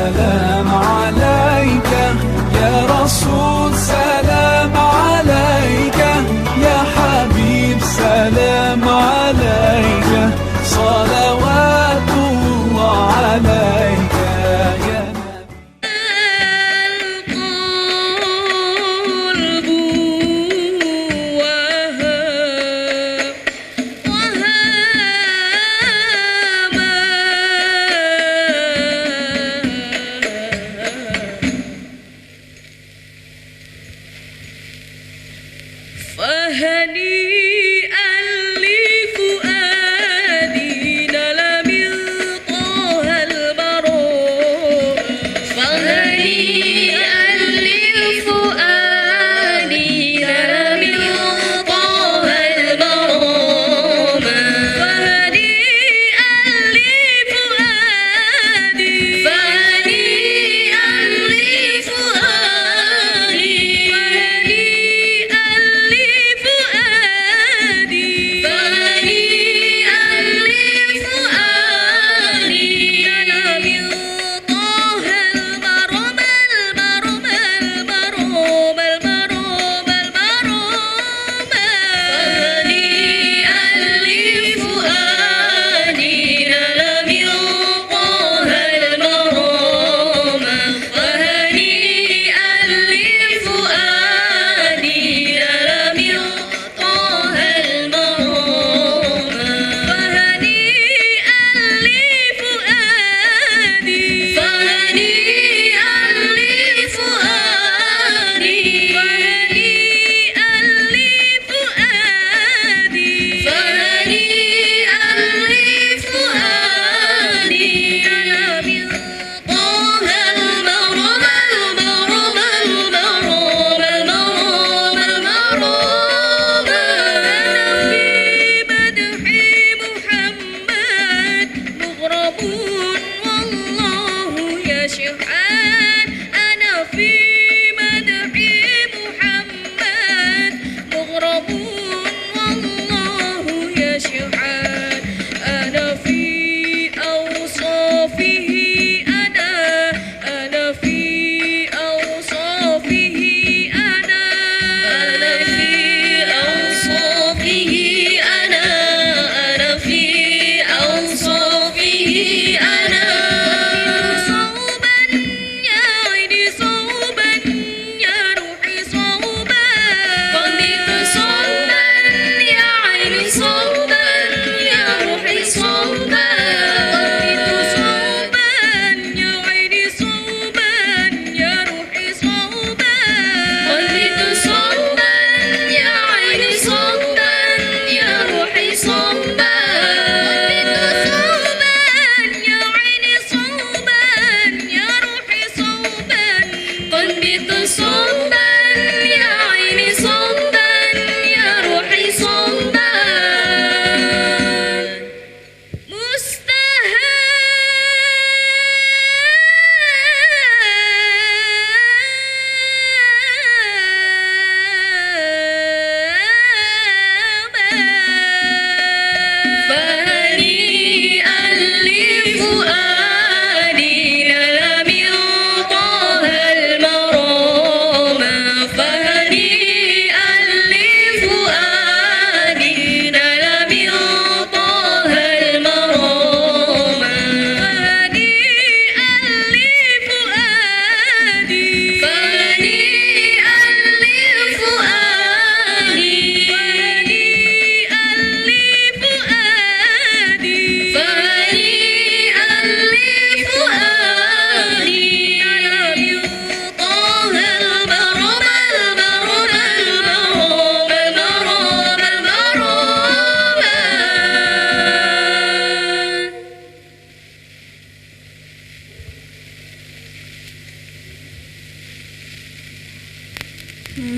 سلام عليك يا رسول، سلام عليك يا حبيب، سلام عليك، صلوات الله عليك يا فهنيئا لفؤادي نال من طه البروم، فهنيئا لفؤادي نال من طه البروم، فهنيئا لفؤادي، فهنيئا لفؤادي،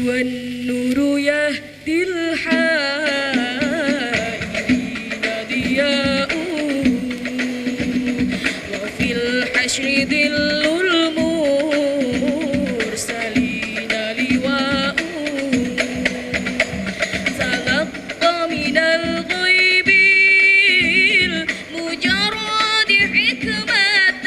والنور يهدي الحائرين ضياء، وفي الحشر ظل المرسلين لواء، تلقى من الغيب المجرد حكمة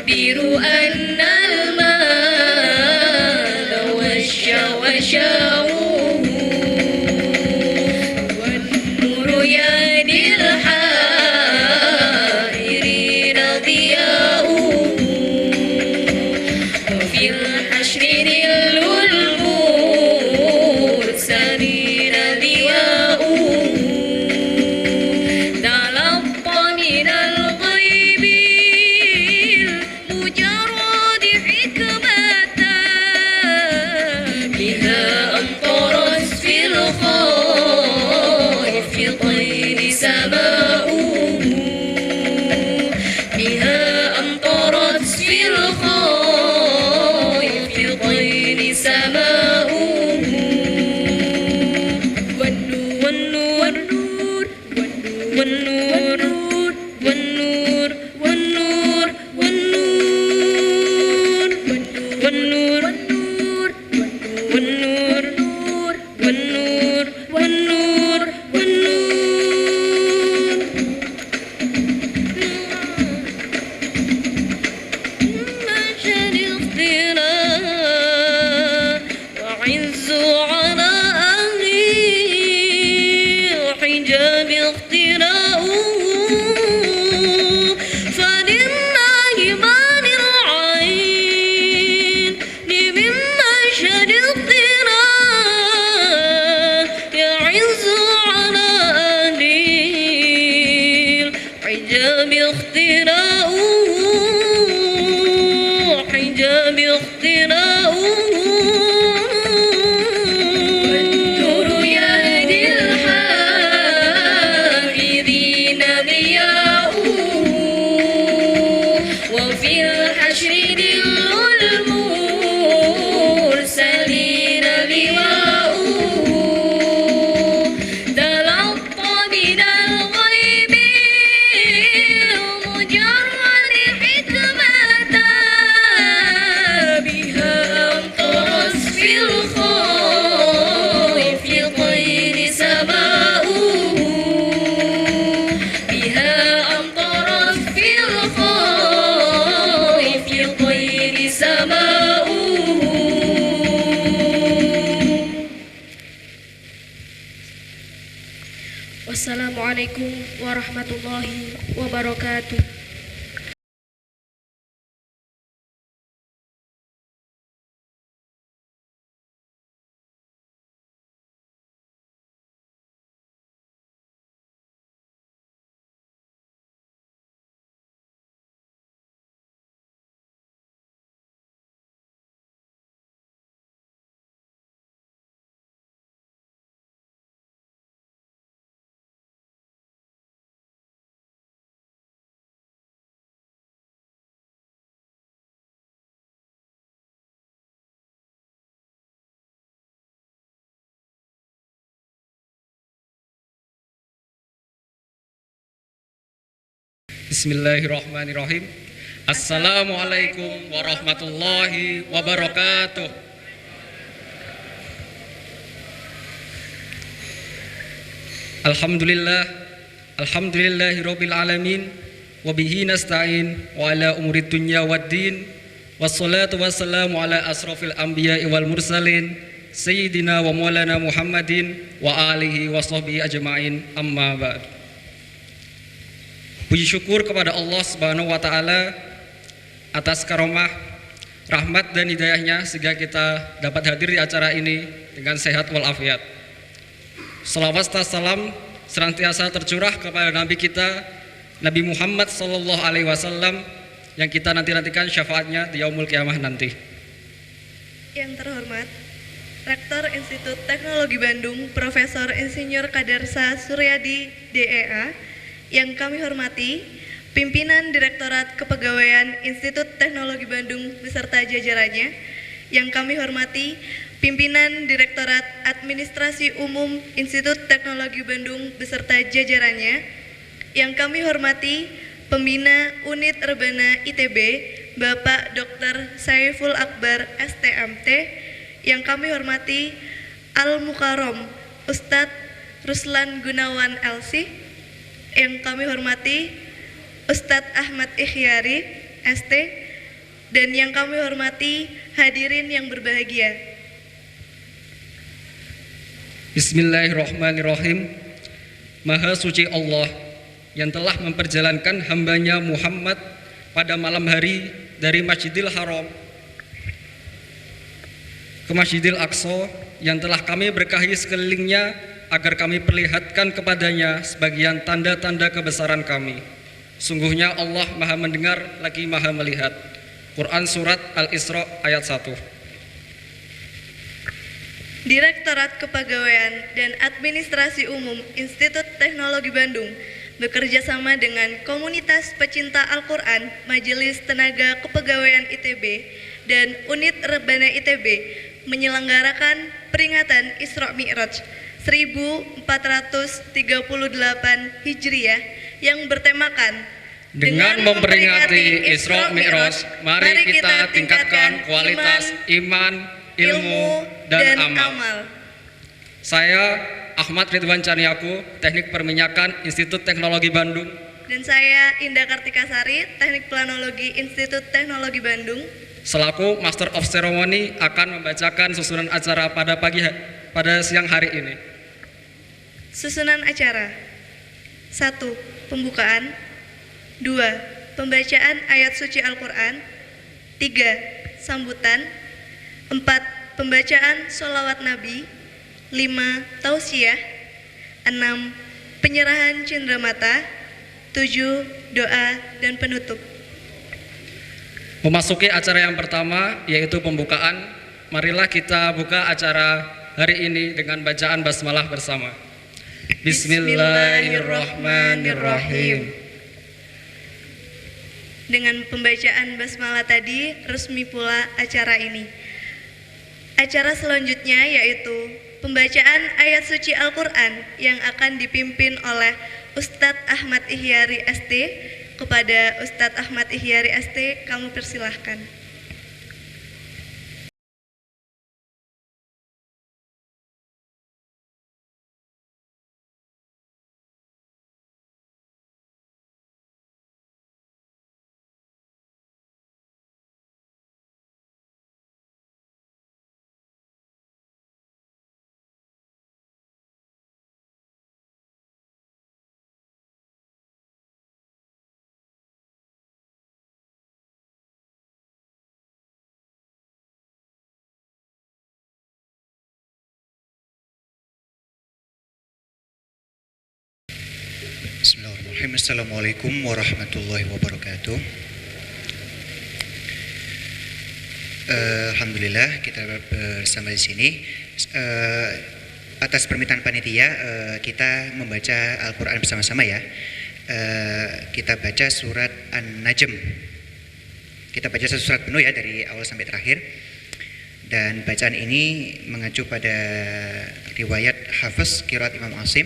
يخبر أن المال والشوشاء والنور يهدي الحائرين ضياء وفي الحشر ظل المرسلين ضياء تلقى من الغيب المجرد حكمة بها أمطرت في الخافقين سماء بها أمطرت في الخافقين سماء والنور والنور والنور والنور والنور والنور والنور والنور والنور مشهد اختلاف وعز على أهله حجاب اختلاء فلله ما للعين من مشهد اختلاف يعز على أهله حجاب اختلاء حجاب اختلاء والنور يهدي الحافظين ضياء وفي الحشر ظل المرسلين لواء تلقى من الغيب المجرد حكمة بها أمطرت في الخافقين سماء بها أمطرت في الخافقين سماء. Wassalamualaikum warahmatullahi wabarakatuh. Bismillahirrahmanirrahim. Assalamualaikum warahmatullahi wabarakatuh. Alhamdulillahirabbil alamin wa bihi nasta'in wa ala umurid dunya waddin wassalatu wassalamu ala asrofil anbiya'i wal mursalin sayyidina wa maulana Muhammadin wa alihi wa sahbihi ajma'in, amma ba'd. Puji syukur kepada Allah Subhanahu wa taala atas karomah, rahmat dan hidayahnya sehingga kita dapat hadir di acara ini dengan sehat walafiat. Salawat dan salam senantiasa tercurah kepada Nabi kita Nabi Muhammad sallallahu alaihi wasallam yang kita nantikan syafaatnya di yaumul kiamah nanti. Yang terhormat Rektor Institut Teknologi Bandung Profesor Insinyur Kadarsa Suryadi DEA, yang kami hormati pimpinan Direktorat Kepegawaian Institut Teknologi Bandung beserta jajarannya, yang kami hormati pimpinan Direktorat Administrasi Umum Institut Teknologi Bandung beserta jajarannya, yang kami hormati Pembina Unit Rebana ITB Bapak Dr. Saiful Akbar STMT, yang kami hormati Al-Mukarrom Ustadz Ruslan Gunawan LC, yang kami hormati Ustadz Ahmad Ikhyari ST, dan yang kami hormati hadirin yang berbahagia. Bismillahirrahmanirrahim. Maha suci Allah yang telah memperjalankan hambanya Muhammad pada malam hari dari Masjidil Haram ke Masjidil Aqsa, yang telah kami berkahi sekelilingnya agar kami perlihatkan kepadanya sebagian tanda-tanda kebesaran kami. Sungguhnya Allah Maha mendengar lagi Maha melihat. Quran Surat Al-Isra ayat 1. Direktorat Kepegawaian dan Administrasi Umum Institut Teknologi Bandung bekerja sama dengan komunitas pecinta Al-Quran, Majelis Tenaga Kepegawaian ITB, dan Unit Rebana ITB menyelenggarakan peringatan Isra Mi'raj 1438 Hijriah yang bertemakan Dengan memperingati Isra Mi'raj, mari kita tingkatkan kualitas iman, ilmu, dan amal. Saya Ahmad Ridwan Caniaku, Teknik Perminyakan Institut Teknologi Bandung. Dan saya Indah Kartikasari, Teknik Planologi Institut Teknologi Bandung. Selaku Master of Ceremony akan membacakan susunan acara pada siang hari ini. Susunan acara: 1. Pembukaan. 2. Pembacaan ayat suci Al-Quran. 3. Sambutan. 4. Pembacaan sholawat Nabi. 5. Tausiah. 6. Penyerahan cendramata. 7. Doa dan penutup. Memasuki acara yang pertama, yaitu pembukaan. Marilah kita buka acara hari ini dengan bacaan basmalah bersama. Bismillahirrahmanirrahim. Dengan pembacaan basmalah tadi, resmi pula acara ini. Acara selanjutnya yaitu pembacaan ayat suci Al-Quran yang akan dipimpin oleh Ustadz Ahmad Ihyari ST. Kepada Ustadz Ahmad Ihyari ST, kamu persilahkan. Bismillahirrahmanirrahim. Assalamualaikum warahmatullahi wabarakatuh. Alhamdulillah kita bersama di sini. Atas permintaan panitia, kita membaca Al-Quran bersama-sama ya. Kita baca surat An-Najm. Kita baca satu surat penuh ya, dari awal sampai terakhir. Dan bacaan ini mengacu pada riwayat Hafiz Qiraat Imam Asim.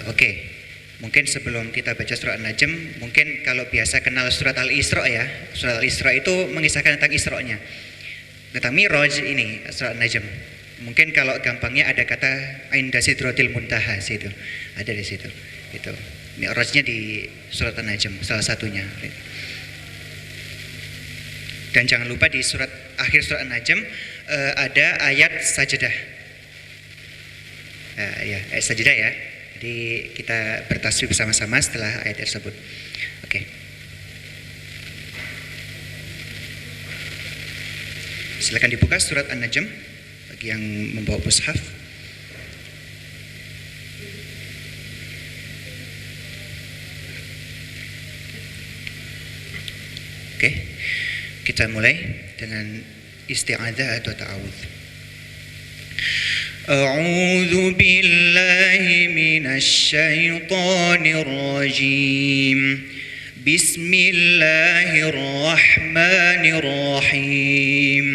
Oke. Mungkin sebelum kita baca surat An-Najm, mungkin kalau biasa kenal surat Al-Isra ya. Surat Al-Isra itu mengisahkan tentang Isra-nya. Tentang Mi'raj ini surat An-Najm. Mungkin kalau gampangnya ada kata Inda Sidratil Muntaha situ. Ada di situ. Itu. Mi'rajnya di surat An-Najm salah satunya. Dan jangan lupa di akhir surat An-Najm ada ayat sajdah. Ayat sajdah ya. Jadi kita bertasbih bersama-sama setelah ayat tersebut. Oke. Silakan dibuka surat An-Najm bagi yang membawa mushaf. Oke. Kita mulai dengan isti'adzah atau ta'awudz. أعوذ بالله من الشيطان الرجيم بسم الله الرحمن الرحيم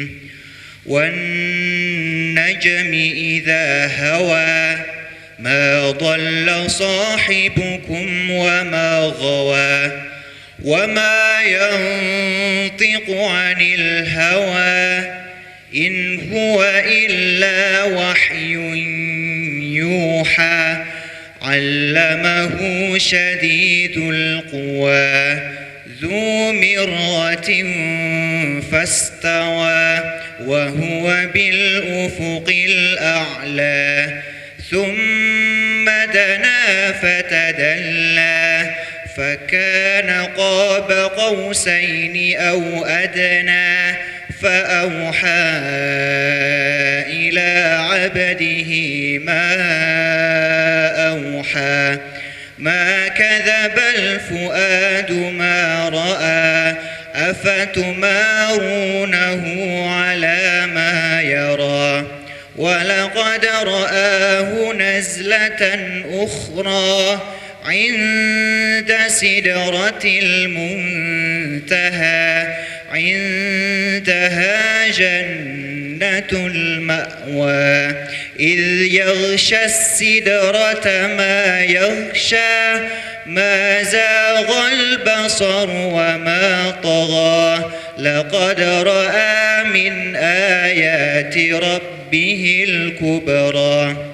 والنجم إذا هوى ما ضل صاحبكم وما غوى وما ينطق عن الهوى إن هو إلا وحي يوحى علمه شديد القوى ذو مرة فاستوى وهو بالأفق الأعلى ثم دنا فتدلى فكان قاب قوسين أو أدنى فأوحى إلى عبده ما أوحى ما كذب الفؤاد ما رأى أفتمارونه على ما يرى ولقد رآه نزلة أخرى عند سدرة المنتهى عندها جنة المأوى إذ يغشى السدرة ما يغشى ما زاغ البصر وما طغى لقد رأى من آيات ربه الكبرى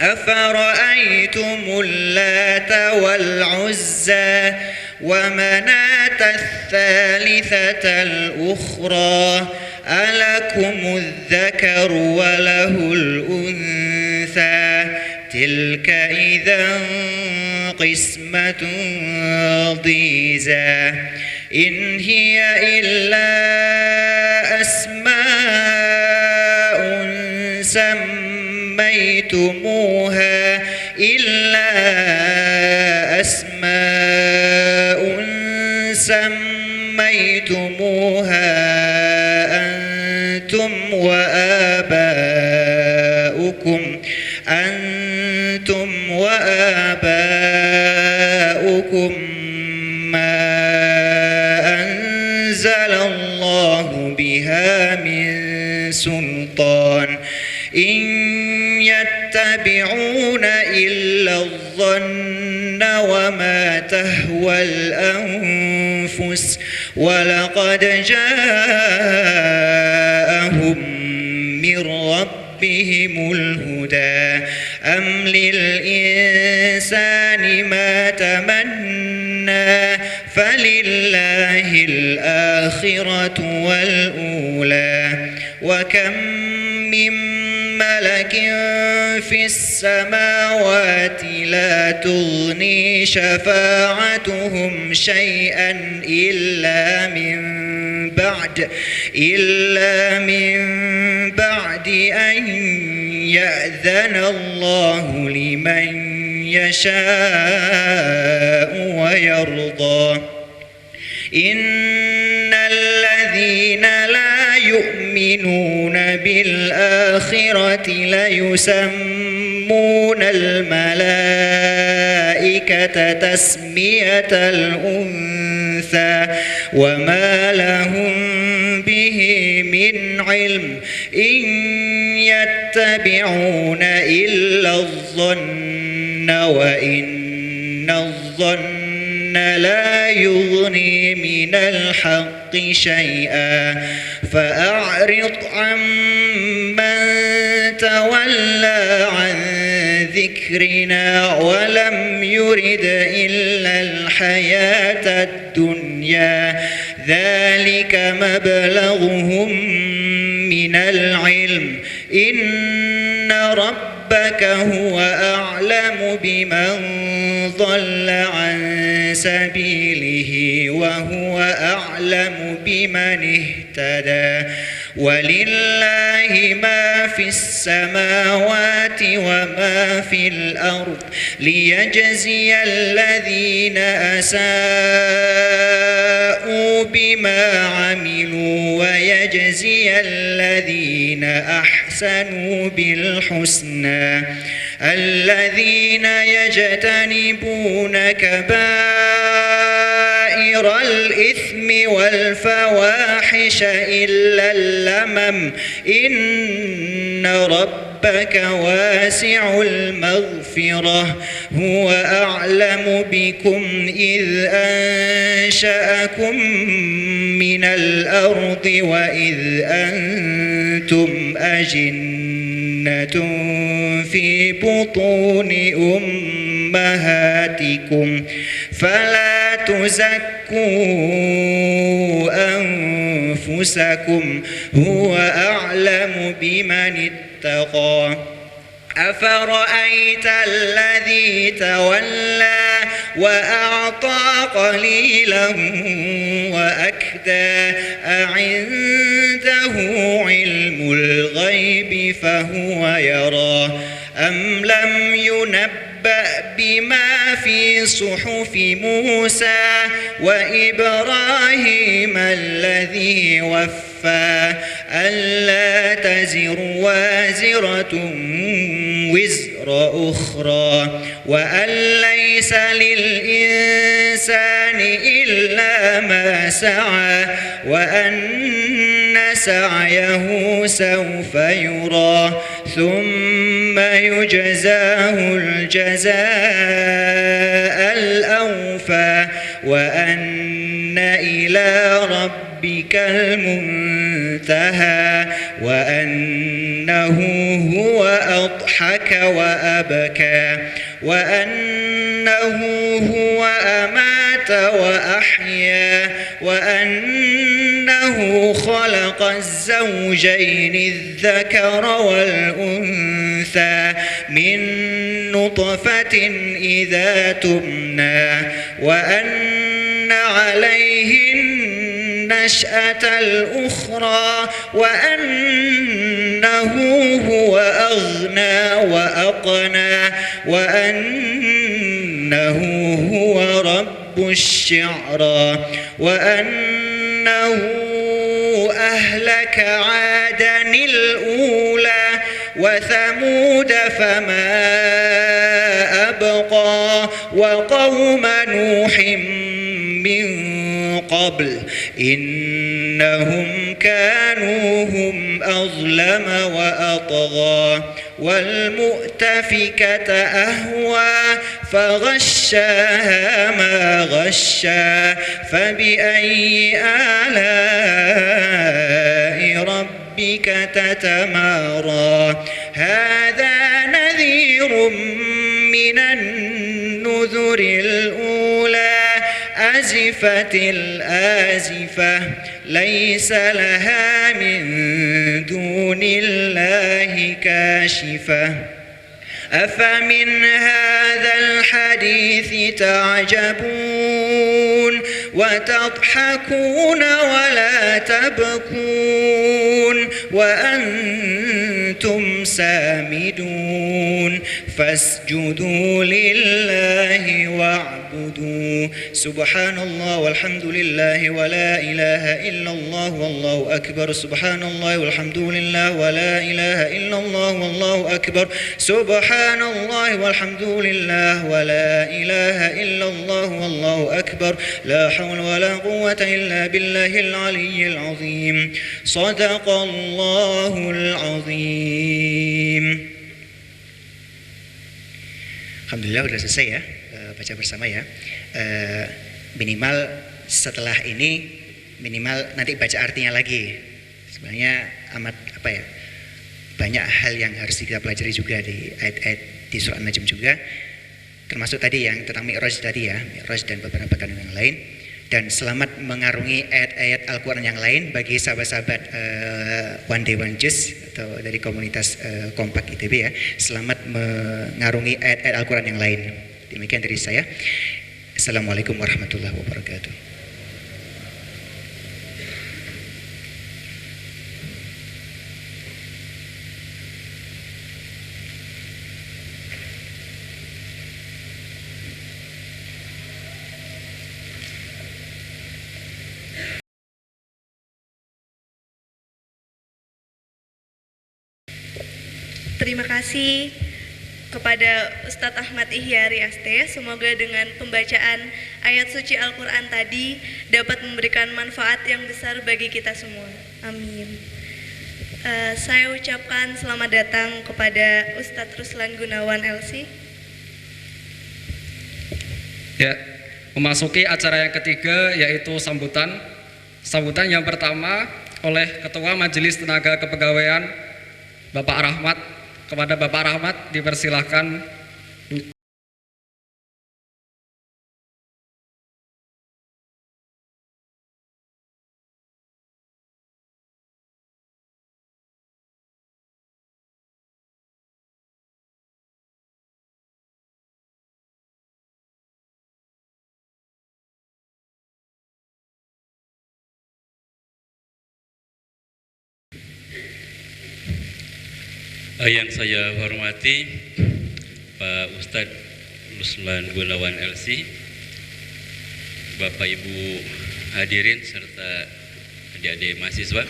أفرأيتم اللات والعزى ومناة الثالثة الأخرى ألكم الذكر وله الأنثى تلك إذا قسمة ضيزى إن هي إلا أسماء سميتموها أنتم وآباؤكم ما أنزل الله بها من سلطان إن يتبعون إلا الظن وما تهوى الأنفس ولقد جاءهم من ربهم الهدى أم للإنسان ما تمنى فلله الآخرة والأولى وكم من ملك في السماوات لا تغني شفاعتهم شيئا إلا من بعد أن يأذن الله لمن يشاء ويرضى إن الذين لا يؤمنون بالآخرة ليسمون الملائكة تسمية الأنثى وما لهم به من علم إن يتبعون إلا الظن وإن الظن لا يغني من الحق شيئا فأعرض عمن تولى عن ذكرنا ولم يرد إلا الحياة الدنيا ذلك مبلغهم من العلم إن ربك هو أعلم بمن ضل عن سبيله وهو أعلم بمن اهتدى ولله ما في السماوات وما في الأرض ليجزي الذين أساءوا بما عملوا ويجزي الذين أحسنوا بالحسنى الذين يجتنبون كبائر الإثم والفواحش إلا اللمم إن ربك واسع المغفرة هو أعلم بكم إذ أنشأكم من الأرض وإذ أنتم أجنة في بطون أمهاتكم فلا تزكوا أنفسكم هو أعلم بمن اتقى أفرأيت الذي تولى وأعطى قليلا وأكدى أعنده علم الغيب فهو يرى أم لم ينبأ بما في صحف موسى وإبراهيم الذي وفى ألا تزر وازرة وزر أخرى وأن ليس للإنسان إلا ما سعى وأن سعيه سوف يرى ثم يجزاه الجزاء الأوفى وأن إلى ربك المنتهى وأنه هو أضحك وأبكى وأنه هو أمات وأحيا وأنه خلق الزوجين الذكر والأنثى من نطفة إذا تمنى وأن عليه النشأة الأخرى وأنه هو أغنى وأقنى وأنه هو رب الشعرى وأنه أهلك عادا الأولى وثمود فما أبقى وقوم نوح من قبل إنهم كانوا هم أظلم وأطغى والمؤتفكة أهوى فغشاها ما غشا فبأي آلاء ربك تتمارى هذا نذير من النذر الأولى أزفت الآزفة ليس لها من دون الله كاشفة أفمن هذا الحديث تعجبون وتضحكون ولا تبكون وأنتم سامدون فاسجدوا لله واعبدوا سبحان الله والحمد لله ولا إله إلا الله والله أكبر سبحان الله والحمد لله ولا إله إلا الله والله أكبر سبحان الله والحمد لله ولا إله إلا الله والله أكبر لا حول ولا قوة إلا بالله العلي العظيم صدق الله العظيم. Alhamdulillah sudah selesai ya, baca bersama ya. Minimal setelah ini minimal nanti baca artinya lagi. Sebenarnya amat banyak hal yang harus kita pelajari juga di ayat-ayat di surah An-Najm juga, termasuk tadi yang tentang Mi'raj tadi ya, Mi'raj dan beberapa kandungan yang lain. Dan selamat mengarungi ayat-ayat Al-Quran yang lain bagi sahabat-sahabat One Day One Juice atau dari komunitas Kompak ITB ya. Selamat mengarungi ayat-ayat Al-Quran yang lain. Demikian dari saya. Assalamualaikum warahmatullahi wabarakatuh. Terima kasih kepada Ustadz Ahmad Ihyari Aste. Semoga dengan pembacaan ayat suci Al-Quran tadi dapat memberikan manfaat yang besar bagi kita semua. Amin. Saya ucapkan selamat datang kepada Ustadz Ruslan Gunawan LC. Ya, memasuki acara yang ketiga yaitu sambutan. Sambutan yang pertama oleh Ketua Majelis Tenaga Kepegawaian Bapak Rahmat. Kepada Bapak Rahmat dipersilahkan Yang saya hormati Pak Ustadz Ruslan Gunawan LC, Bapak Ibu hadirin serta adik-adik mahasiswa.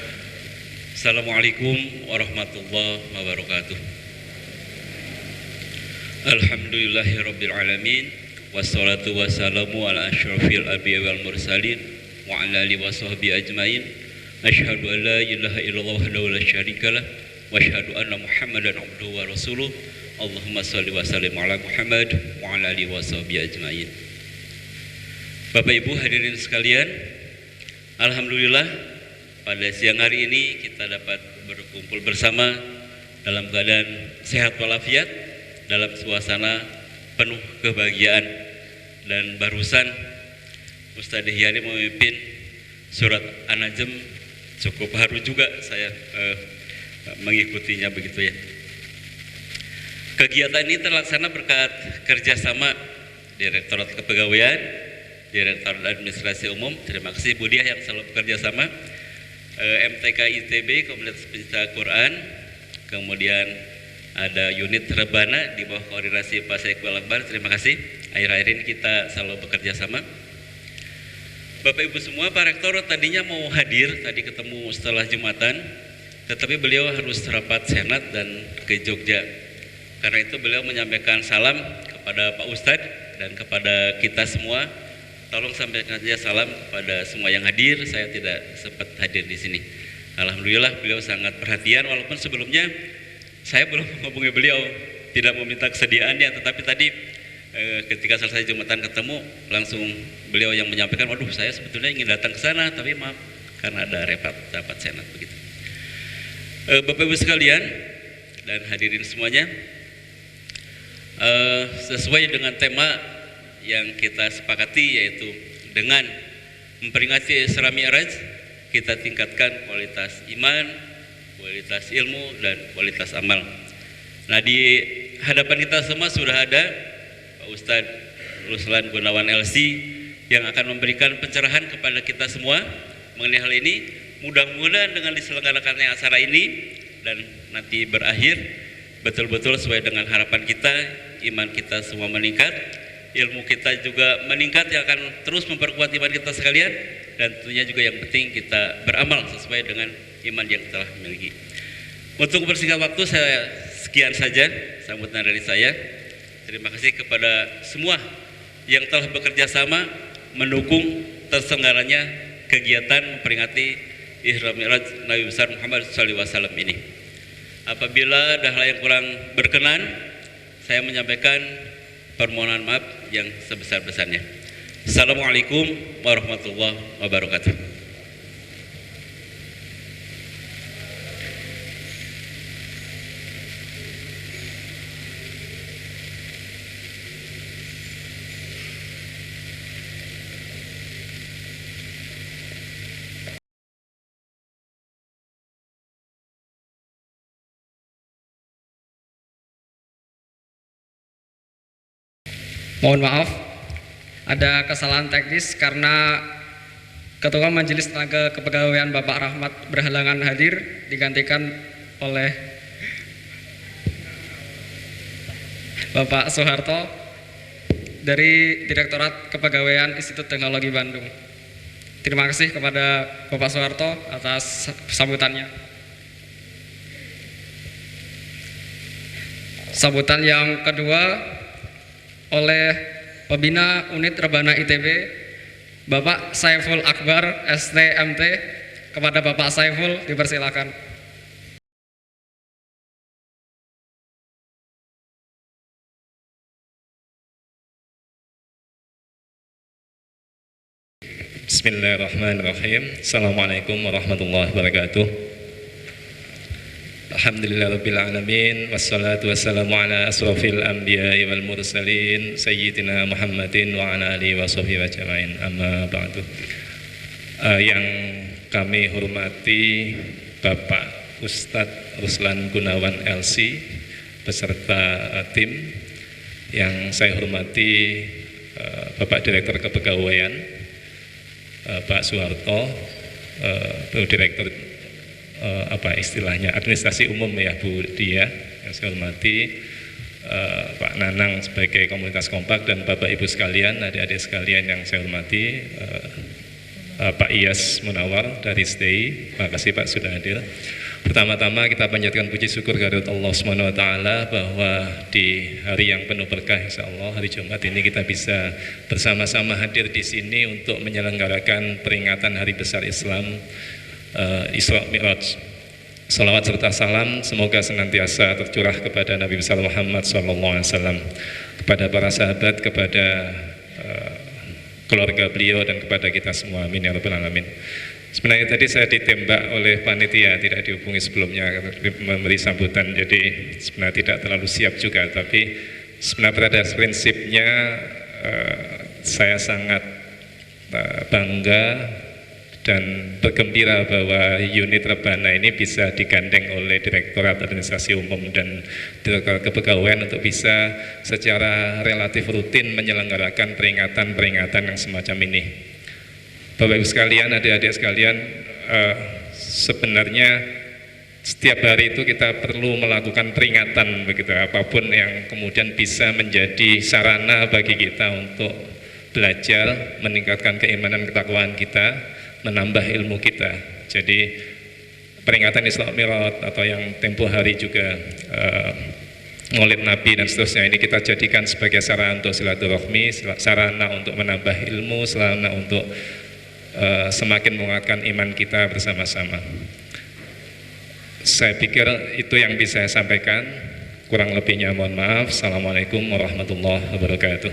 Assalamualaikum warahmatullahi wabarakatuh. Alhamdulillahirabbil alamin, wassalatu wassalamu ala asyrafil anbiya'i wal mursalin wa ala alihi washabbihi ajmain. Asyhadu an la ilaha illallah wahdahu la syarikalah wa asyhadu anna Muhammadan abduhu wa rasuluh. Allahumma shalli wa sallim ala Muhammad wa ala alihi washabbihi ajmain. Bapak Ibu hadirin sekalian, alhamdulillah pada siang hari ini kita dapat berkumpul bersama dalam keadaan sehat walafiat, dalam suasana penuh kebahagiaan. Dan barusan Ustadz Dihyani memimpin surat An-Najm, cukup haru juga saya mengikutinya begitu ya. Kegiatan ini terlaksana berkat kerjasama Direktorat Kepegawaian, Direktorat Administrasi Umum, terima kasih Budiah yang selalu bekerja sama, MTK ITB, Komunitas Pencinta Quran, kemudian ada unit Rebana di bawah koordinasi Pak Saiful Akbar, terima kasih. Akhir-akhir ini kita selalu bekerja sama. Bapak Ibu semua, Pak Rektor tadinya mau hadir, tadi ketemu setelah Jumatan, tetapi beliau harus rapat senat dan ke Jogja. Karena itu beliau menyampaikan salam kepada Pak Ustadz dan kepada kita semua. Tolong sampaikan saja salam kepada semua yang hadir. Saya tidak sempat hadir di sini. Alhamdulillah beliau sangat perhatian, walaupun sebelumnya saya belum menghubungi beliau, tidak meminta kesediaannya, tetapi tadi ketika selesai Jumatan ketemu, langsung beliau yang menyampaikan, waduh saya sebetulnya ingin datang ke sana, tapi maaf karena ada rapat senat begitu. Bapak Ibu sekalian dan hadirin semuanya, sesuai dengan tema yang kita sepakati, yaitu dengan memperingati Isra Mi'raj, kita tingkatkan kualitas iman, kualitas ilmu, dan kualitas amal. Nah, di hadapan kita semua sudah ada Pak Ustadz Ruslan Gunawan LC yang akan memberikan pencerahan kepada kita semua mengenai hal ini. Mudah-mudahan dengan diselenggarakannya acara ini dan nanti berakhir betul-betul sesuai dengan harapan kita, iman kita semua meningkat, ilmu kita juga meningkat yang akan terus memperkuat iman kita sekalian, dan tentunya juga yang penting kita beramal sesuai dengan iman yang telah dimiliki. Untuk mempersingkat waktu, saya sekian saja sambutan dari saya. Terima kasih kepada semua yang telah bekerja sama mendukung terselenggaranya kegiatan memperingati Isra Mi'raj Nabi besar Muhammad SAW ini. Apabila ada hal yang kurang berkenan, saya menyampaikan permohonan maaf yang sebesar-besarnya. Assalamualaikum warahmatullahi wabarakatuh. Mohon maaf, ada kesalahan teknis karena Ketua Majelis Tenaga Kepegawaian Bapak Rahmat berhalangan hadir, digantikan oleh Bapak Soeharto dari Direktorat Kepegawaian Institut Teknologi Bandung. Terima kasih kepada Bapak Soeharto atas sambutannya. Sambutan yang kedua oleh Pembina Unit Rebana ITB, Bapak Saiful Akbar STMT. Kepada Bapak Saiful dipersilakan. Bismillahirrahmanirrahim. Assalamualaikum warahmatullahi wabarakatuh. Alhamdulillah rabbil alamin, wassalatu wassalamu ala asrafil anbiya'i wal mursalin sayyidina Muhammadin wa ala alihi wa sahbihi ajmain, amma ba'du. Yang kami hormati Bapak Ustadz Ruslan Gunawan LC beserta tim, yang saya hormati Bapak Direktur Kepegawaian Pak Soeharto, Direktur istilahnya administrasi umum ya Bu Dia yang saya hormati, Pak Nanang sebagai komunitas kompak, dan Bapak Ibu sekalian, adik-adik sekalian yang saya hormati, Pak Iyas Munawar dari STI, terima kasih Pak sudah hadir. Pertama-tama kita panjatkan puji syukur kehadirat Allah Subhanahu wa taala bahwa di hari yang penuh berkah insyaallah hari Jumat ini kita bisa bersama-sama hadir di sini untuk menyelenggarakan peringatan hari besar Islam, Isra Mi'raj. Salawat serta salam semoga senantiasa tercurah kepada Nabi besar Muhammad SAW, kepada para sahabat, kepada keluarga beliau, dan kepada kita semua. Amin ya rabbal alamin. Sebenarnya tadi saya ditembak oleh panitia, tidak dihubungi sebelumnya memberi sambutan, jadi sebenarnya tidak terlalu siap juga, tapi sebenarnya pada prinsipnya saya sangat bangga dan bergembira bahwa unit Rebana ini bisa digandeng oleh Direktorat Administrasi Umum dan Direktorat Kepegawaian untuk bisa secara relatif rutin menyelenggarakan peringatan-peringatan yang semacam ini. Bapak Ibu sekalian, adik-adik sekalian, sebenarnya setiap hari itu kita perlu melakukan peringatan begitu, apapun yang kemudian bisa menjadi sarana bagi kita untuk belajar, meningkatkan keimanan ketakwaan kita, menambah ilmu kita. Jadi peringatan Isra Mi'raj atau yang tempo hari juga Maulid Nabi dan seterusnya ini kita jadikan sebagai sarana untuk silaturahmi, sarana untuk menambah ilmu, sarana untuk semakin menguatkan iman kita bersama-sama. Saya pikir itu yang bisa saya sampaikan. Kurang lebihnya mohon maaf. Assalamualaikum warahmatullahi wabarakatuh.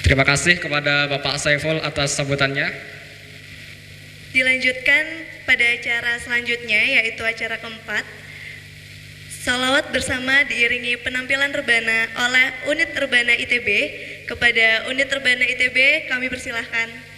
Terima kasih kepada Bapak Saiful atas sambutannya. Dilanjutkan pada acara selanjutnya, yaitu acara keempat. Salawat bersama diiringi penampilan rebana oleh unit rebana ITB. Kepada unit rebana ITB kami persilahkan.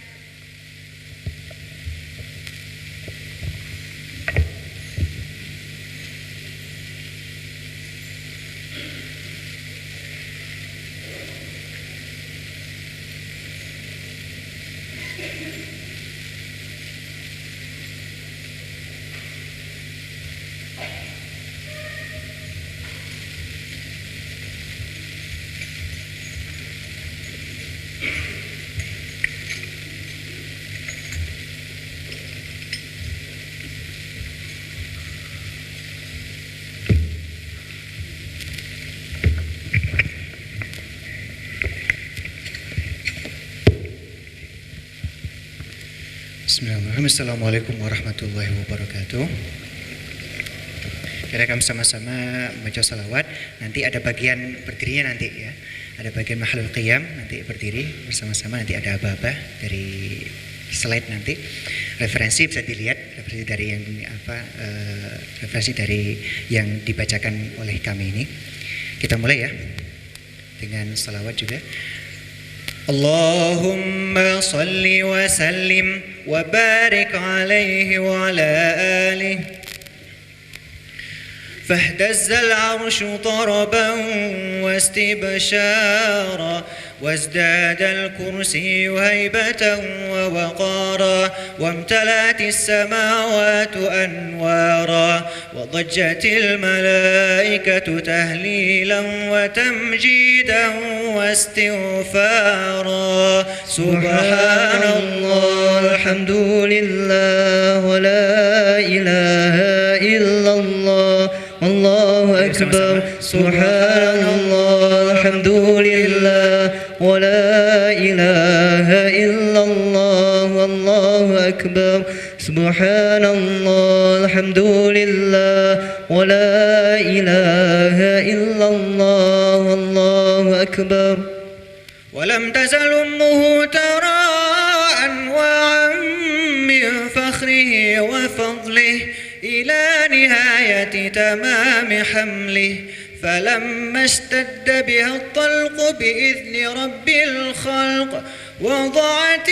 Bismillahirrahmanirrahim. Assalamualaikum warahmatullahi wabarakatuh. Kita akan sama-sama baca salawat. Nanti ada bagian berdirinya nanti ya. Ada bagian mahalul qiyam nanti berdiri bersama-sama. Nanti ada aba-aba dari slide nanti. Referensi bisa dilihat, referensi dari yang referensi dari yang dibacakan oleh kami ini. Kita mulai ya dengan salawat juga. Allahumma salli wa sallim wa barik alaihi wa ala alihi فاهتز العرش طربا واستبشارا وازداد الكرسي هيبة ووقارا وامتلأت السماوات أنوارا وضجت الملائكة تهليلا وتمجيدا واستغفارا سبحان الله الحمد لله ولا إله إلا الله الله أكبر سبحان الله الحمد لله ولا إله إلا الله والله أكبر سبحان الله الحمد لله ولا إله إلا الله والله أكبر ولم تزل أمه ترى أنواعا من فخره وفضله إلى نهاية تمام حمله فلما اشتد بها الطلق بإذن رب الخلق وضعت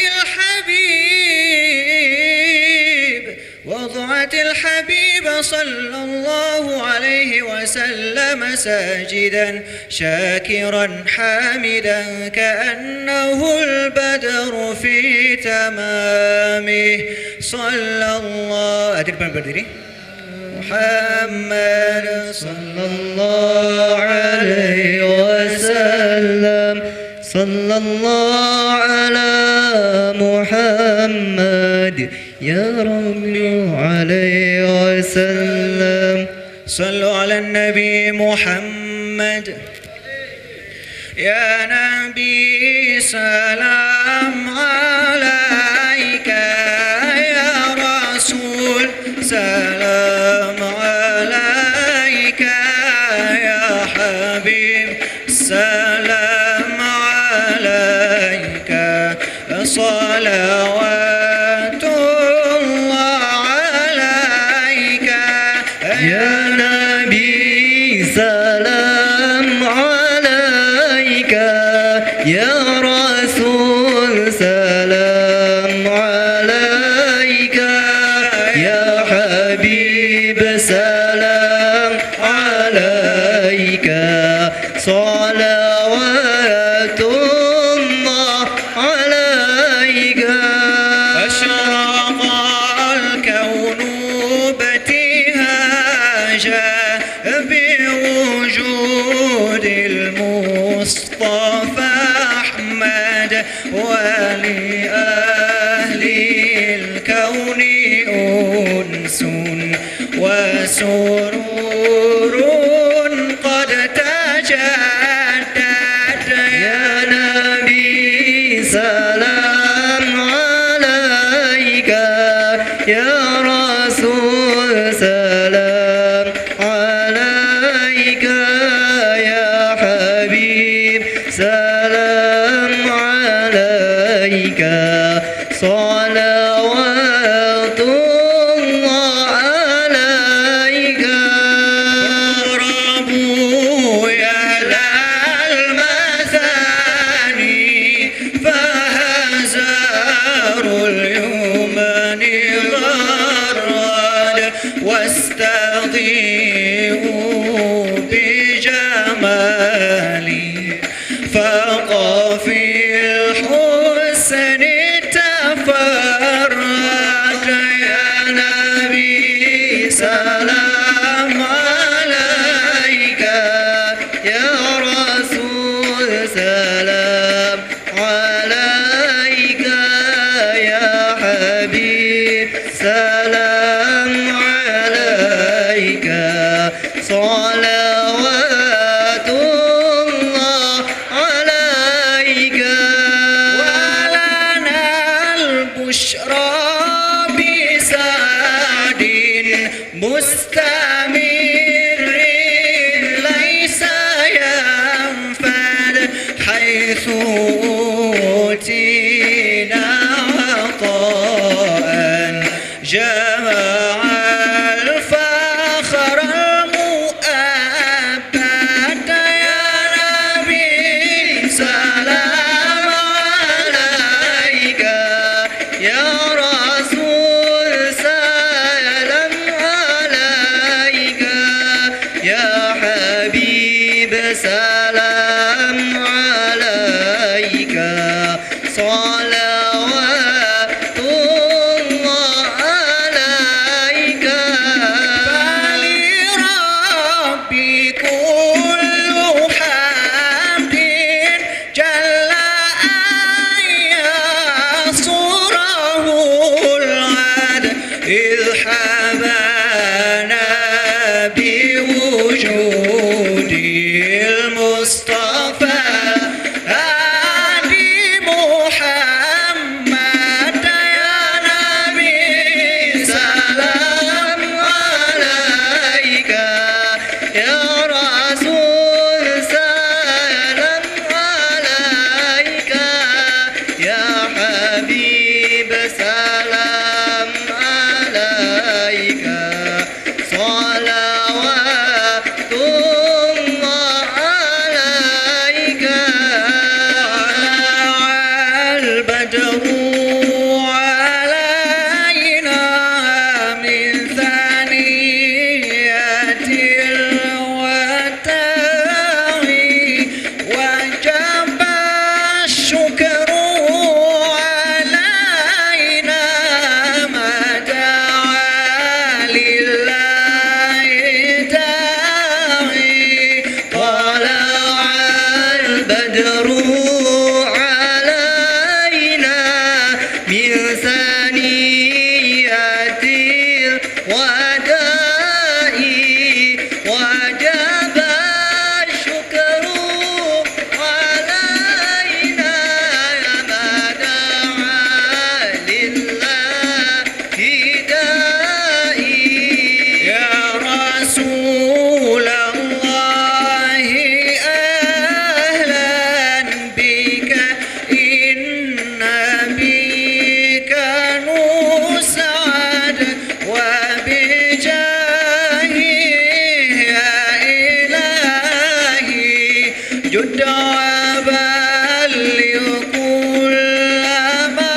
الحبيب صلى الله عليه وسلم ساجدا شاكرا حامدا كأنه البدر في تمامه صلى الله محمد صلى الله عليه وسلم صلى الله على محمد يا ربي عليه وسلم صلوا على النبي محمد يا نبي سلام عليك يا رسول سلام عليك يا حبيب سلام عليك صلوات الله عليك يا نبي سلام عليك يا رسول سلام عليك يا حبيب سلام عليك صلوات الله عليك أشرق الكون ابتهاجا بوجود المصطفى أحمد ولأهل الكون أنس وسرور قد تجدد يا نبي سلام عليك يا رسول سلام عليك يا حبيب سلام عليك صلوات الله عليك اقربوا يا المثاني فهزار اليمن غرد واستضيئوا بجمالي فقفي الحسن تفرد يا نبي سلام عليك يا رسول سلام عليك يا حبيب سلام عليك صلوات الله عليك ولنا البشرى بسعد مستمر ليس ينفد حيث أوتينا عطاء جمع الفخر المؤبد يا نبي سلام عليك يا رسول سلام عليك يا حبيب سلام عليك صلوات الله عليك فلربي كل حمد البدر علينا من ثنيات الوداع وجب الشكر علينا ما دعا لله داعي يا رسول الله أهلا بك إن بك نسعد وبجاهه يا إلهي جد وبلغ كل ما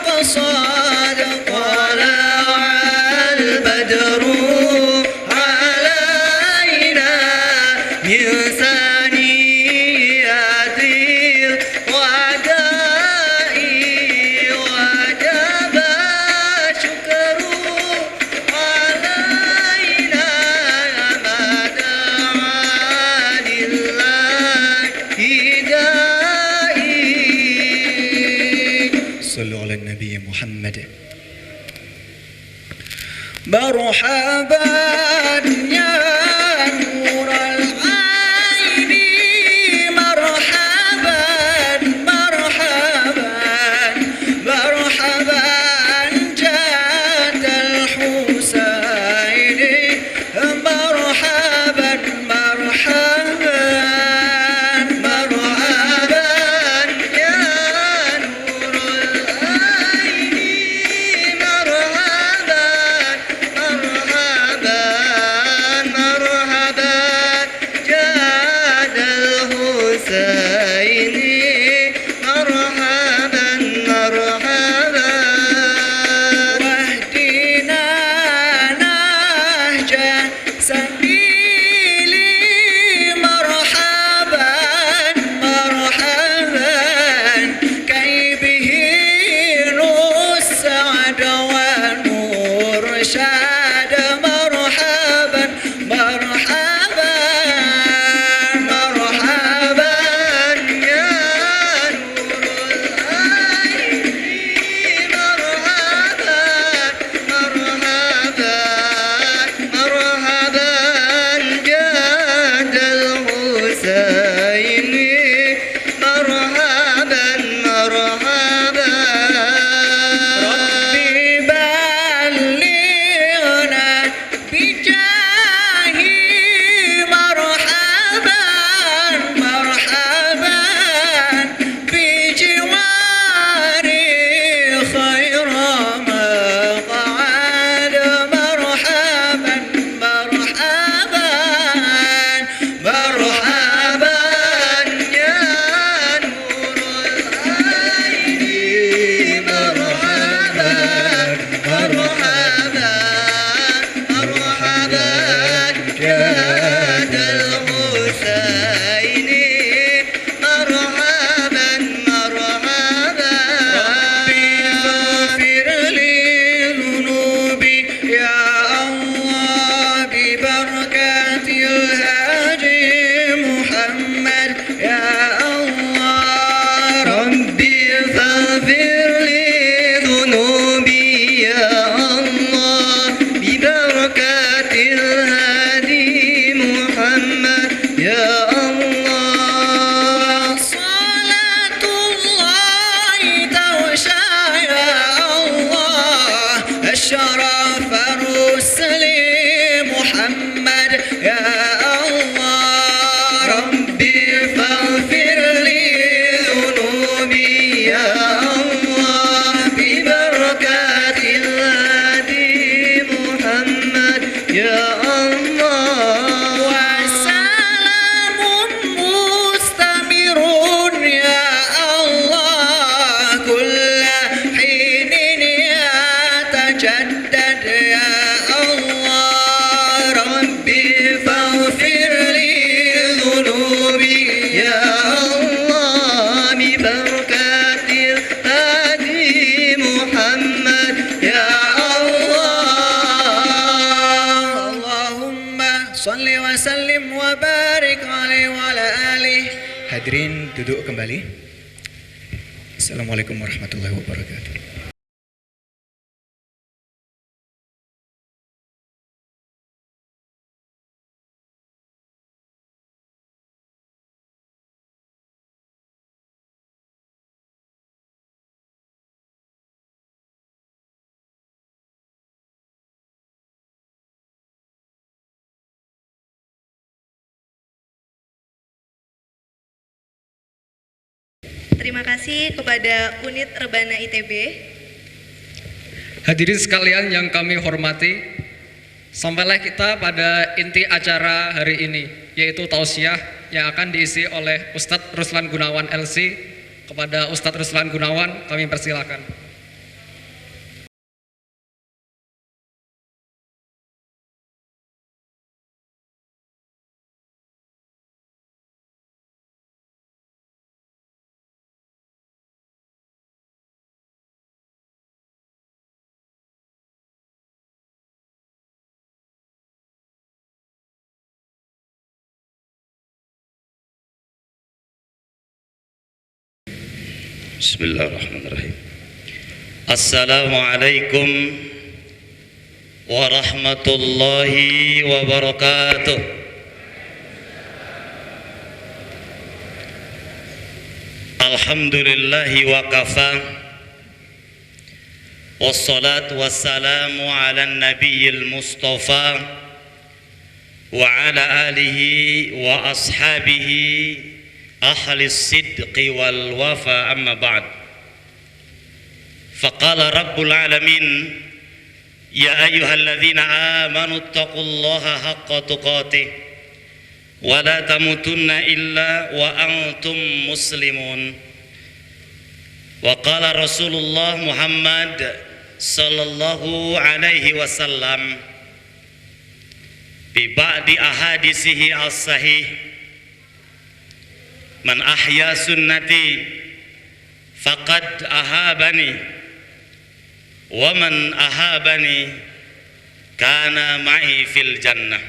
قصد طلع البدر علينا من ثنيات الوداع وجب الشكر علينا ما دعا لله داعي صلوا على النبي محمد مرحبا يا نور العين مرحبا مرحبا مرحبا جاد الحسين مرحبا مرحبا مرحبا يا نور العين مرحبا مرحبا مرحبا جاد الحسين مرحبا مرحبا واهدنا نهج سبيلي مرحبا مرحبا كي به نسعد ونرشد مرحبا مرحبا مرحبا يا نور العين مرحبا مرحبا مرحبا جاد الحسين مرحبا مرحبا ربي بلغنا بجاهي مرحبا مرحبا بجواري خير مقعد مرحبا مرحبا مرحبا يا نور العين مرحبا مرحبا مرحبا جاد الحسين مرحبا مرحبا ربي فاغفر لي ذنوبي يا الله ببركة الهادي محمد يا الله ربي فاغفر لي ذنوبي يا الله ببركة الهادي محمد يا الله صلاة الله توشى يا الله الشرف الرسل محمد يا الله ربي فاغفر لي ذنوبي يا الله ببركة الهادي محمد يا الله وسلام مستمر يا الله كل حين يتجدد يا الله ربي فاغفر لي ذنوبي يا الله Hadirin duduk kembali. Assalamualaikum warahmatullahi wabarakatuh. Terima kasih kepada Unit Rebana ITB. Hadirin sekalian yang kami hormati, sampailah kita pada inti acara hari ini, yaitu tausiah yang akan diisi oleh Ustadz Ruslan Gunawan LC. Kepada Ustadz Ruslan Gunawan, kami persilakan. Bismillahirrahmanirrahim. Assalamualaikum warahmatullahi wabarakatuh. Alhamdulillahi wa kafa. Wassalatu wassalamu ala nabiyil mustafa wa ala alihi wa ashabihi ahli sidqi wal wafa, amma ba'd. Faqala rabbul alamin, ya ayyuhalladzina amanu taqullaha haqqa tuqatih wa la tamutunna illa wa antum muslimun. Wa qala Rasulullah Muhammad sallallahu alaihi wasallam bi ba'di ahadisihi as-sahih, man ahya sunnati faqad ahabani wa man ahabani kana ma'i fil jannah.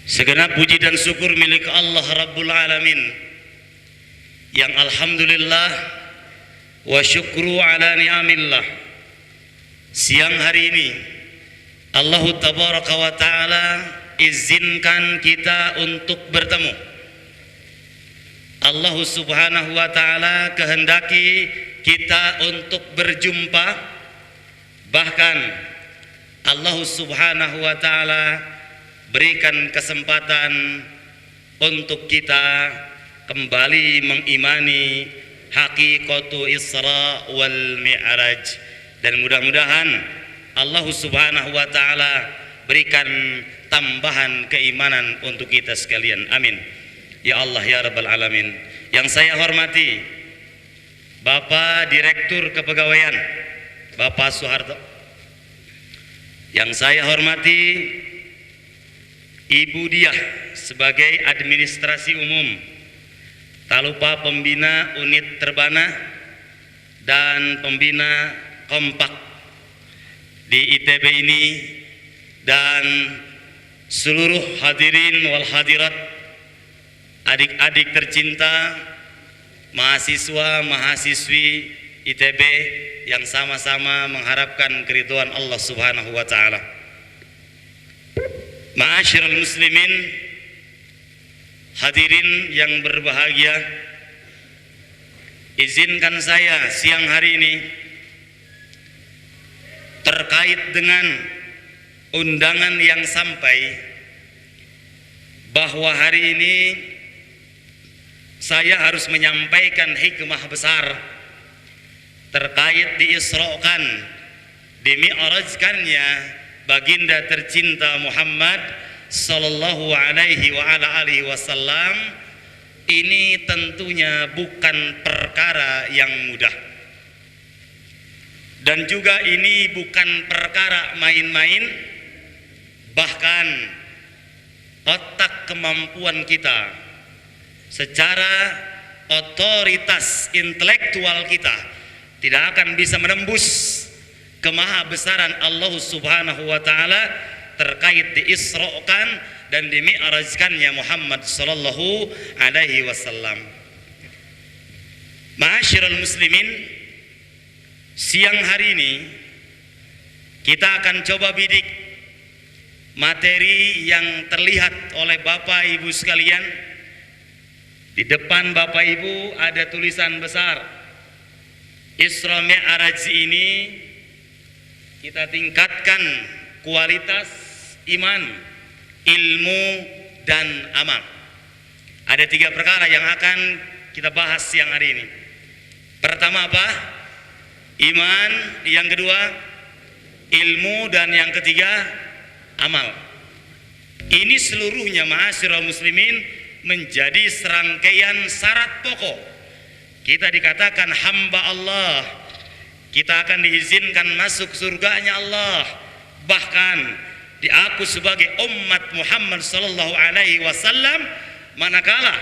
Segenap puji dan syukur milik Allah Rabbul Alamin, yang alhamdulillah wa syukru ala ni'amillah, siang hari ini Allah tabaraka wa ta'ala izinkan kita untuk bertemu. Allah subhanahu wa ta'ala kehendaki kita untuk berjumpa. Bahkan Allah subhanahu wa ta'ala berikan kesempatan untuk kita kembali mengimani hakikatu Isra wal Mi'raj. Dan mudah-mudahan Allah subhanahu wa ta'ala berikan tambahan keimanan untuk kita sekalian. Amin. Ya Allah ya Rabbal Alamin. Yang saya hormati Bapak Direktur Kepegawaian, Bapak Soeharto. Yang saya hormati Ibu Diah sebagai Administrasi Umum, tak lupa Pembina Unit Rebana dan Pembina Kompak di ITB ini, dan seluruh hadirin wal hadirat, adik-adik tercinta, mahasiswa, mahasiswi ITB yang sama-sama mengharapkan keridhaan Allah Subhanahu wa taala. Ma'asyiral muslimin, hadirin yang berbahagia, izinkan saya siang hari ini terkait dengan undangan yang sampai, bahwa hari ini saya harus menyampaikan hikmah besar terkait diisrokan, dimi'rajkannya baginda tercinta Muhammad sallallahu alaihi wa ala alihi wasallam. Ini tentunya bukan perkara yang mudah, dan juga ini bukan perkara main-main. Bahkan otak kemampuan kita, secara otoritas intelektual kita tidak akan bisa menembus kemahabesaran Allah Subhanahu wa taala terkait diisrokan dan dimi'rajkannya Muhammad sallallahu alaihi wasallam. Ma'asyiral muslimin, siang hari ini kita akan coba bidik materi yang terlihat oleh Bapak Ibu sekalian. Di depan Bapak Ibu ada tulisan besar, Isra Mi'raj ini kita tingkatkan kualitas iman, ilmu, dan amal. Ada 3 perkara yang akan kita bahas siang hari ini. Pertama apa? Iman. Yang kedua ilmu, dan yang ketiga amal. Ini seluruhnya ma'asyiral muslimin menjadi serangkaian syarat pokok. Kita dikatakan hamba Allah, kita akan diizinkan masuk surganya Allah, bahkan diaku sebagai umat Muhammad sallallahu alaihi wasallam manakala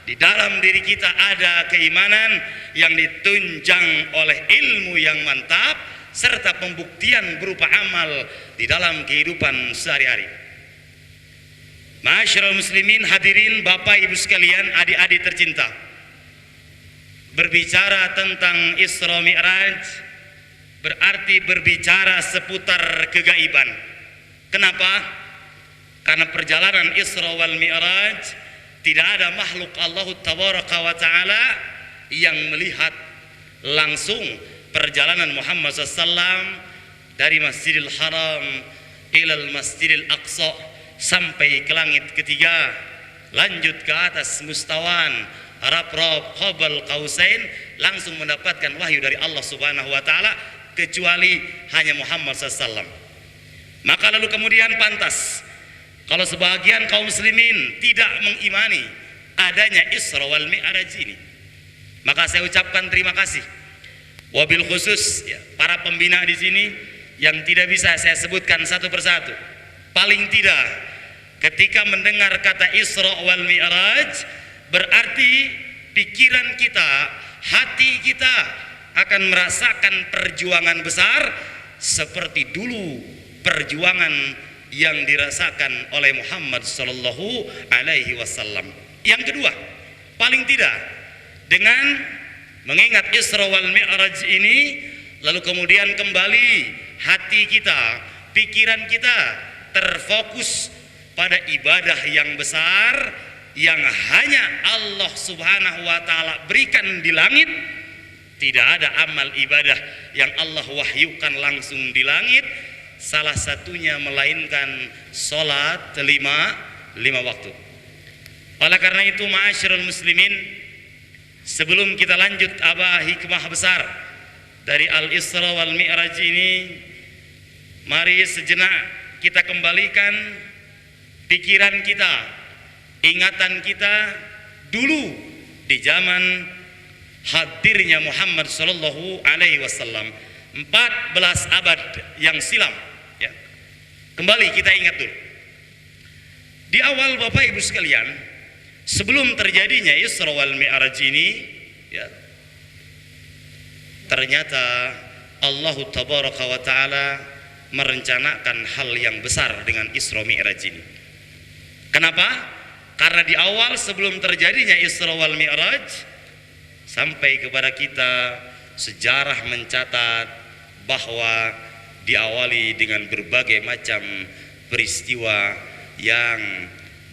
di dalam diri kita ada keimanan yang ditunjang oleh ilmu yang mantap serta pembuktian berupa amal di dalam kehidupan sehari-hari. Ma'asyiral muslimin, hadirin Bapak Ibu sekalian, adik-adik tercinta, berbicara tentang Isra Mi'raj berarti berbicara seputar kegaiban. Kenapa? Karena perjalanan Isra wal Mi'raj tidak ada makhluk Allah Tabaraka wa Ta'ala yang melihat langsung perjalanan Muhammad SAW dari Masjidil Haram ilal Masjidil Aqsa sampai ke langit ketiga, lanjut ke atas mustawan Rab-Rab Qabal Qausain, langsung mendapatkan wahyu dari Allah Subhanahu wa Ta'ala, kecuali hanya Muhammad SAW. Maka lalu kemudian pantas kalau sebagian kaum muslimin tidak mengimani adanya Isra wal Mi'raj ini, maka saya ucapkan terima kasih. Wabil khusus ya, para pembina di sini yang tidak bisa saya sebutkan satu persatu. Paling tidak ketika mendengar kata Isra wal Mi'raj berarti pikiran kita, hati kita akan merasakan perjuangan besar seperti dulu perjuangan yang dirasakan oleh Muhammad sallallahu alaihi wasallam. Yang kedua, paling tidak dengan mengingat Isra wal Mi'raj ini, lalu kemudian kembali hati kita, pikiran kita terfokus pada ibadah yang besar yang hanya Allah Subhanahu wa Ta'ala berikan di langit. Tidak ada amal ibadah yang Allah wahyukan langsung di langit, salah satunya melainkan sholat lima waktu. Oleh karena itu ma'asyiral muslimin, sebelum kita lanjut apa hikmah besar dari Al-Isra wal Mi'raj ini, mari sejenak kita kembalikan pikiran kita, ingatan kita dulu di zaman hadirnya Muhammad sallallahu alaihi wasallam 14 abad yang silam ya. Kembali kita ingat dulu. Di awal Bapak Ibu sekalian, sebelum terjadinya Isra wal Mi'raj ini ya, ternyata Allah Tabaraka wa Ta'ala merencanakan hal yang besar dengan Isra Mi'raj ini. Kenapa? Karena di awal sebelum terjadinya Isra wal Mi'raj, sampai kepada kita sejarah mencatat bahwa diawali dengan berbagai macam peristiwa yang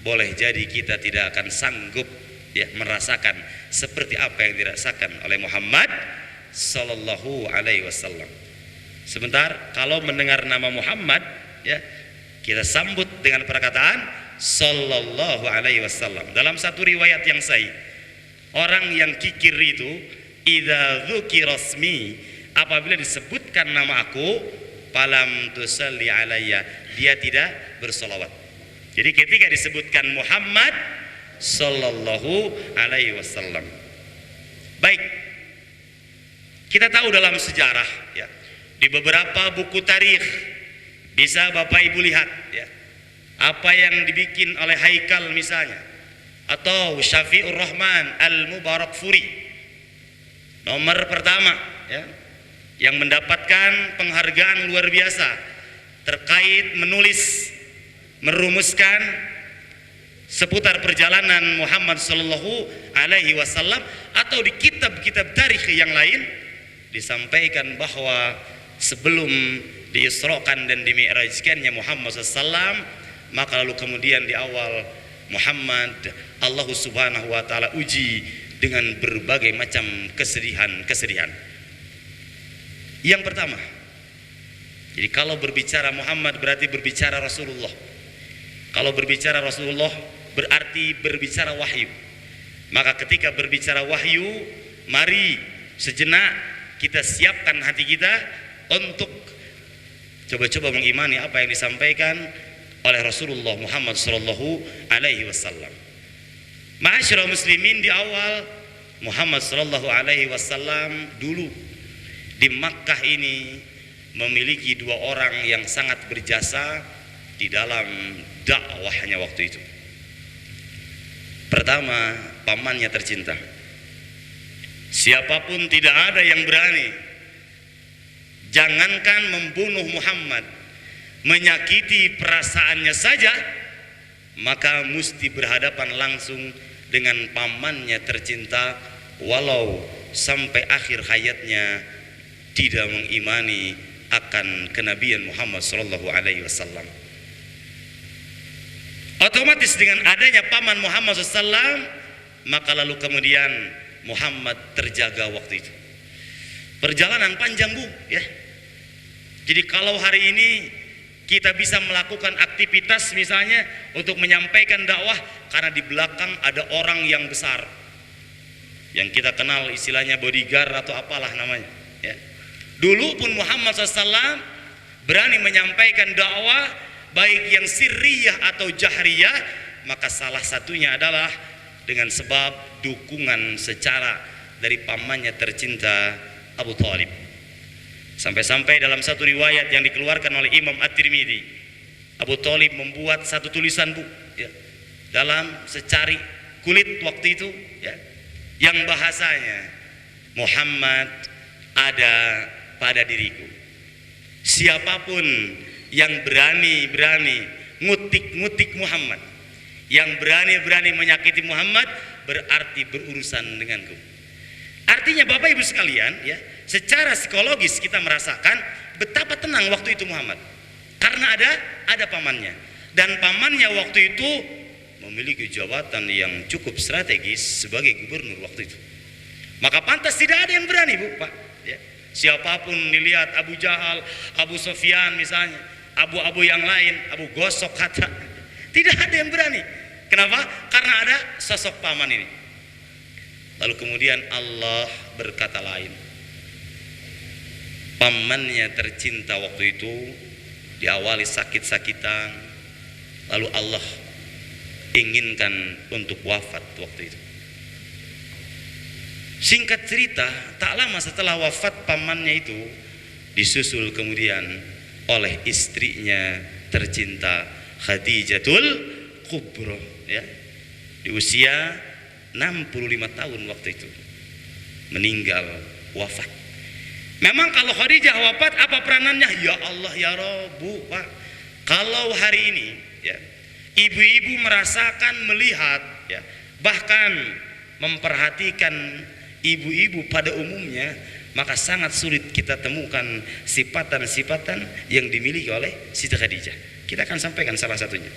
boleh jadi kita tidak akan sanggup ya merasakan seperti apa yang dirasakan oleh Muhammad sallallahu alaihi wasallam. Sebentar, kalau mendengar nama Muhammad ya, kita sambut dengan perkataan sallallahu alaihi wasallam. Dalam satu riwayat yang sahih, orang yang kikir itu idza dzukira ismi, apabila disebutkan nama aku, falam tusalli alayya, dia tidak bersolawat. Jadi ketika disebutkan Muhammad sallallahu alaihi wasallam. Baik, kita tahu dalam sejarah ya, di beberapa buku tarikh bisa Bapak Ibu lihat ya, apa yang dibikin oleh Haikal misalnya, atau Syafi'ur Rahman Al-Mubarakfuri, nomor pertama ya, yang mendapatkan penghargaan luar biasa terkait menulis, merumuskan seputar perjalanan Muhammad sallallahu alaihi wasallam atau di kitab-kitab tarikh yang lain disampaikan bahwa sebelum diisrokan dan dimi'rajkannya Muhammad SAW, maka lalu kemudian di awal Muhammad Allah subhanahu wa ta'ala uji dengan berbagai macam kesedihan. Yang pertama, jadi kalau berbicara Muhammad berarti berbicara Rasulullah. Kalau berbicara Rasulullah berarti berbicara wahyu. Maka ketika berbicara wahyu, mari sejenak kita siapkan hati kita untuk coba-coba mengimani apa yang disampaikan oleh Rasulullah Muhammad sallallahu alaihi wasallam. Ma'asyiral muslimin, di awal Muhammad sallallahu alaihi wasallam dulu di Makkah ini memiliki dua orang yang sangat berjasa di dalam dakwahnya waktu itu. Pertama, pamannya tercinta. Siapapun tidak ada yang berani, jangankan membunuh Muhammad, menyakiti perasaannya saja, maka mesti berhadapan langsung dengan pamannya tercinta, walau sampai akhir hayatnya tidak mengimani akan kenabian Muhammad sallallahu alaihi wasallam. Otomatis dengan adanya paman Muhammad SAW, maka lalu kemudian Muhammad terjaga waktu itu. Perjalanan panjang, Bu, ya. Jadi kalau hari ini kita bisa melakukan aktivitas misalnya untuk menyampaikan dakwah karena di belakang ada orang yang besar, yang kita kenal istilahnya bodyguard atau apalah namanya, ya. Dulu pun Muhammad SAW berani menyampaikan dakwah baik yang sirriyah atau jahriyah, maka salah satunya adalah dengan sebab dukungan secara dari pamannya tercinta Abu Thalib. Sampai-sampai dalam satu riwayat yang dikeluarkan oleh Imam At-Tirmidzi, Abu Thalib membuat satu tulisan, Bu, ya, dalam secari kulit waktu itu, ya, yang bahasanya Muhammad ada pada diriku. Siapapun yang berani-berani ngutik-ngutik Muhammad, yang berani-berani menyakiti Muhammad, berarti berurusan denganku. Artinya Bapak Ibu sekalian, ya, secara psikologis kita merasakan betapa tenang waktu itu Muhammad, karena ada pamannya, dan pamannya waktu itu memiliki jabatan yang cukup strategis sebagai gubernur waktu itu. Maka pantas tidak ada yang berani, Bu, Pak, ya. Siapapun dilihat, Abu Jahal, Abu Sufyan misalnya, abu-abu yang lain, Abu Gosok kata, tidak ada yang berani. Kenapa? Karena ada sosok paman ini. Lalu kemudian Allah berkata lain. Pamannya tercinta waktu itu diawali sakit-sakitan, lalu Allah inginkan untuk wafat waktu itu. Singkat cerita, tak lama setelah wafat pamannya itu, disusul kemudian oleh istrinya tercinta Khadijatul Kubra, ya, di usia 65 tahun waktu itu meninggal wafat. Memang kalau Khadijah wafat apa peranannya? Ya Allah ya Rabbu, Pak. Kalau hari ini, ya, ibu-ibu merasakan, melihat, ya, bahkan memperhatikan ibu-ibu pada umumnya, maka sangat sulit kita temukan sifatan-sifatan yang dimiliki oleh Siti Khadijah. Kita akan sampaikan salah satunya.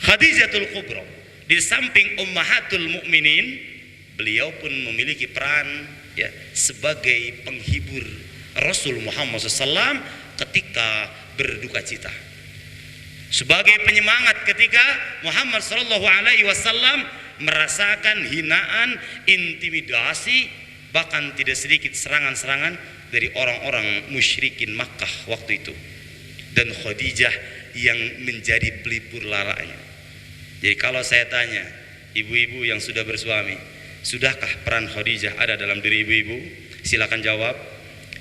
Khadijatul Kubra, di samping ummahatul mukminin, beliau pun memiliki peran, ya, sebagai penghibur Rasul Muhammad SAW ketika berduka cita, sebagai penyemangat ketika Muhammad SAW merasakan hinaan, intimidasi, bahkan tidak sedikit serangan-serangan dari orang-orang musyrikin Makkah waktu itu, dan Khadijah yang menjadi pelipur laranya. Jadi kalau saya tanya ibu-ibu yang sudah bersuami, sudahkah peran Khadijah ada dalam diri ibu-ibu? Silakan jawab.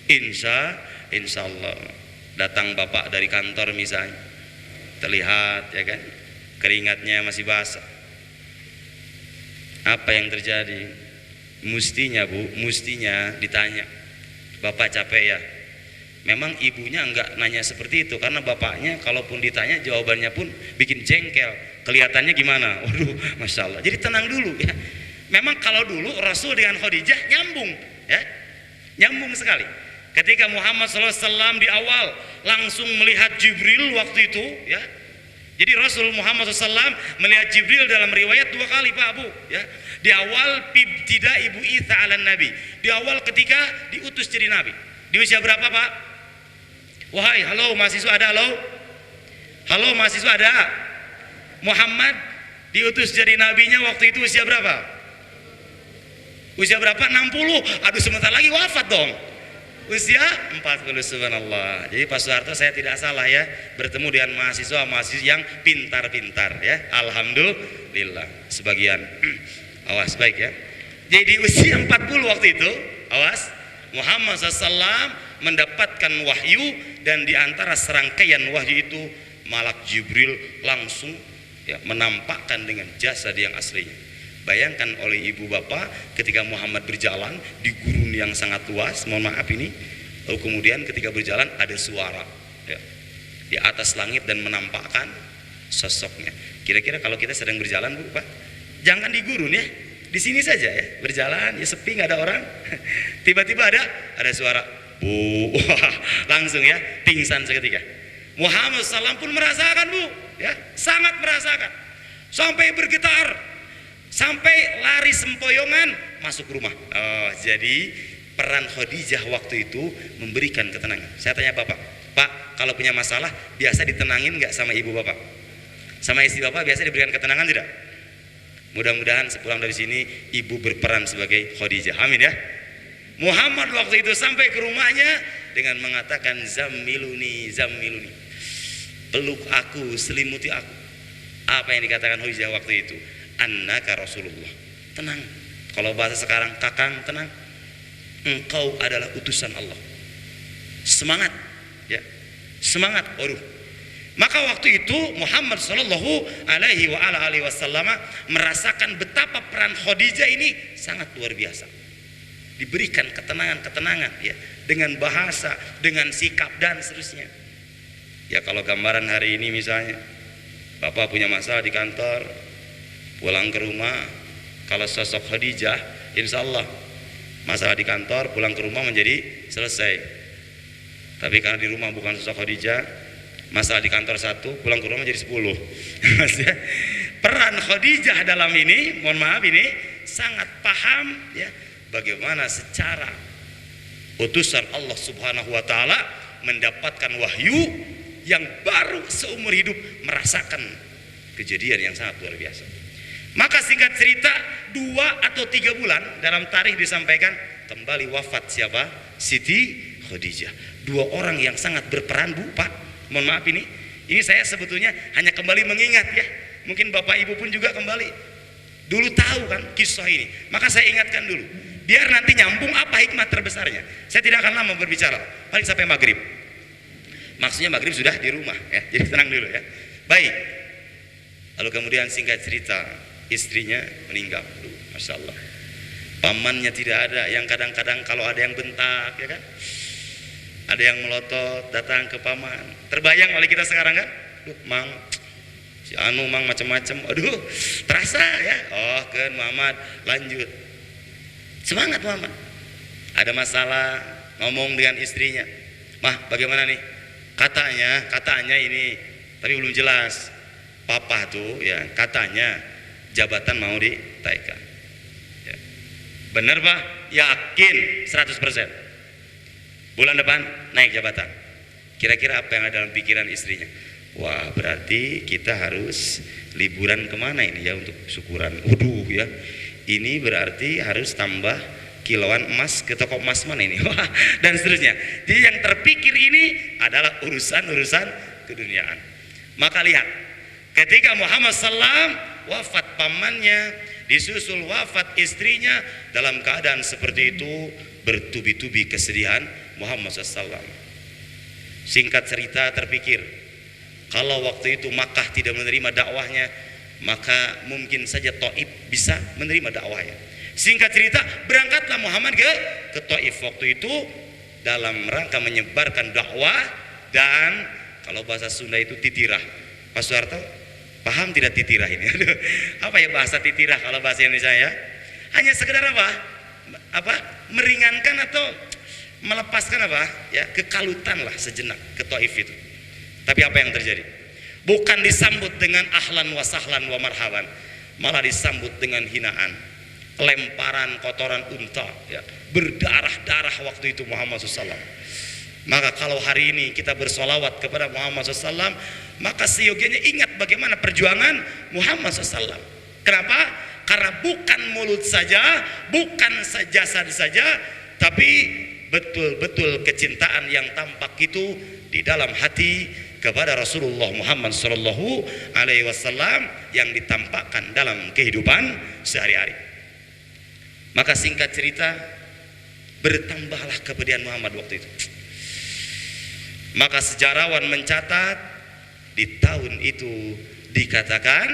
Insya Allah. Datang bapak dari kantor misalnya, terlihat, ya kan, keringatnya masih basah. Apa yang terjadi? Mestinya, Bu, mestinya ditanya, Bapak capek ya? Memang ibunya enggak nanya seperti itu, karena bapaknya kalaupun ditanya jawabannya pun bikin jengkel. Kelihatannya gimana? Waduh, Masya Allah. Jadi tenang dulu ya. Memang kalau dulu Rasul dengan Khadijah nyambung ya. Nyambung sekali. Ketika Muhammad SAW di awal langsung melihat Jibril waktu itu ya. Jadi Rasul Muhammad SAW melihat Jibril dalam riwayat 2 kali Pak Bu ya. Di awal tidak ibu Isa ala Nabi. Di awal ketika diutus jadi Nabi. Di usia berapa Pak? Wahai, halo mahasiswa ada, halo? Halo mahasiswa ada? Muhammad diutus jadi nabinya waktu itu usia berapa? Usia berapa? 60. Aduh, sebentar lagi wafat dong. Usia 40, subhanallah. Jadi Pak Soeharto saya tidak salah ya, bertemu dengan mahasiswa yang pintar-pintar ya. Alhamdulillah. Sebagian awas baik ya. Jadi usia 40 waktu itu, awas, Muhammad SAW mendapatkan wahyu, dan di antara serangkaian wahyu itu malak Jibril langsung ya, menampakkan dengan jasad yang aslinya. Bayangkan oleh ibu bapak ketika Muhammad berjalan di gurun yang sangat luas, mohon maaf ini, lalu kemudian ketika berjalan ada suara ya, di atas langit dan menampakkan sosoknya. Kira-kira kalau kita sedang berjalan Bu Pak, jangan di gurun ya, di sini saja ya, berjalan ya sepi nggak ada orang, tiba-tiba ada suara Bu, wah, langsung ya pingsan seketika. Muhammad SAW pun merasakan Bu ya, sangat merasakan, sampai bergetar, sampai lari sempoyongan masuk rumah. Oh, jadi peran Khadijah waktu itu memberikan ketenangan. Saya tanya Bapak, Pak, kalau punya masalah biasa ditenangin nggak sama ibu Bapak? Sama istri Bapak biasa diberikan ketenangan tidak? Mudah-mudahan sepulang dari sini ibu berperan sebagai Khadijah. Amin ya. Muhammad waktu itu sampai ke rumahnya dengan mengatakan zammiluni, zammiluni, peluk aku, selimuti aku. Apa yang dikatakan Khadijah waktu itu? Annaka Rasulullah, tenang. Kalau bahasa sekarang, kakang tenang, engkau adalah utusan Allah. Semangat ya, semangat. Waduh. Maka waktu itu Muhammad Shallallahu Alaihi Wasallam merasakan betapa peran Khadijah ini sangat luar biasa. Diberikan ketenangan-ketenangan ya, dengan bahasa, dengan sikap dan seterusnya. Ya kalau gambaran hari ini misalnya, Bapak punya masalah di kantor, pulang ke rumah, kalau sosok Khadijah, insya Allah masalah di kantor, pulang ke rumah menjadi selesai. Tapi karena di rumah bukan sosok Khadijah, masalah di kantor 1, pulang ke rumah jadi 10. Maksudnya peran Khadijah dalam ini, mohon maaf ini, sangat paham ya, bagaimana secara utusan Allah Subhanahu wa taala mendapatkan wahyu yang baru seumur hidup, merasakan kejadian yang sangat luar biasa. Maka singkat cerita 2 atau 3 bulan dalam tarikh disampaikan kembali wafat siapa? Siti Khadijah. 2 orang yang sangat berperan Bu Pak. Mohon maaf ini saya sebetulnya hanya kembali mengingat ya. Mungkin Bapak Ibu pun juga kembali dulu tahu kan kisah ini. Maka saya ingatkan dulu, biar nanti nyambung apa hikmah terbesarnya. Saya tidak akan lama berbicara, paling sampai maghrib. Maksudnya maghrib sudah di rumah ya, jadi tenang dulu ya. Baik. Lalu kemudian singkat cerita, istrinya meninggal. Masya Allah. Pamannya tidak ada, yang kadang-kadang kalau ada yang bentak ya kan, ada yang melotot datang ke paman. Terbayang oleh kita sekarang kan, Mang, si Anu Mang macam-macam. Aduh, terasa ya. Oh kan Muhammad, lanjut. Semangat Muhammad. Ada masalah, ngomong dengan istrinya. Mah, bagaimana nih? Katanya ini, tapi belum jelas. Papa tuh ya, katanya jabatan mau ditaikkan. Ya. Bener Pak? Yakin 100%. Bulan depan naik jabatan. Kira-kira apa yang ada dalam pikiran istrinya? Wah, berarti kita harus liburan kemana ini ya untuk syukuran. Waduh ya, ini berarti harus tambah kiloan emas ke toko emas mana ini. Wah, dan seterusnya. Jadi yang terpikir ini adalah urusan-urusan keduniaan. Maka lihat, ketika Muhammad SAW wafat pamannya, disusul wafat istrinya, dalam keadaan seperti itu bertubi-tubi kesedihan Muhammad SAW. Singkat cerita terpikir, kalau waktu itu Makkah tidak menerima dakwahnya, maka mungkin saja Taif bisa menerima dakwahnya. Singkat cerita, berangkatlah Muhammad ke Taif. Waktu itu dalam rangka menyebarkan dakwah dan kalau bahasa Sunda itu titirah. Pak Soeharto paham tidak titirah ini? Aduh, apa ya bahasa titirah kalau bahasa Indonesia ya? Hanya sekedar apa? Meringankan atau melepaskan apa? Ya, kekalutan lah sejenak ke Taif itu. Tapi apa yang terjadi? Bukan disambut dengan ahlan wa sahlan wa marhaban, malah disambut dengan hinaan, lemparan kotoran unta, ya, berdarah-darah waktu itu Muhammad SAW. Maka kalau hari ini kita bersolawat kepada Muhammad SAW, maka seyogianya ingat bagaimana perjuangan Muhammad SAW. Kenapa? Karena bukan mulut saja, bukan jasad saja, tapi betul-betul kecintaan yang tampak itu di dalam hati kepada Rasulullah Muhammad Sallallahu Alaihi Wasallam yang ditampakkan dalam kehidupan sehari-hari. Maka singkat cerita, bertambahlah kepedulian Muhammad waktu itu. Maka sejarawan mencatat di tahun itu dikatakan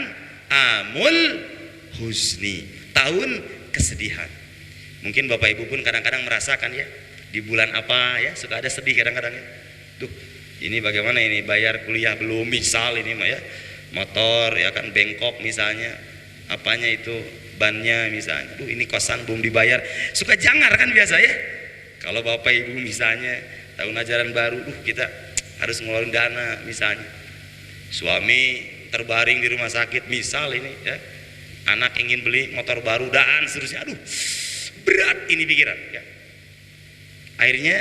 amul husni, tahun kesedihan. Mungkin Bapak Ibu pun kadang-kadang merasakan ya, di bulan apa ya suka ada sedih kadang-kadang ya. Tuh, ini bagaimana ini bayar kuliah belum, misal ini mah ya, motor ya kan bengkok misalnya, apanya itu bannya misalnya, tuh ini kosan belum dibayar, suka jangar kan biasa ya. Kalau Bapak Ibu misalnya tahun ajaran baru, kita harus ngeluarin dana misalnya, suami terbaring di rumah sakit misal ini ya, anak ingin beli motor baru dan seterusnya, aduh berat ini pikiran ya. Akhirnya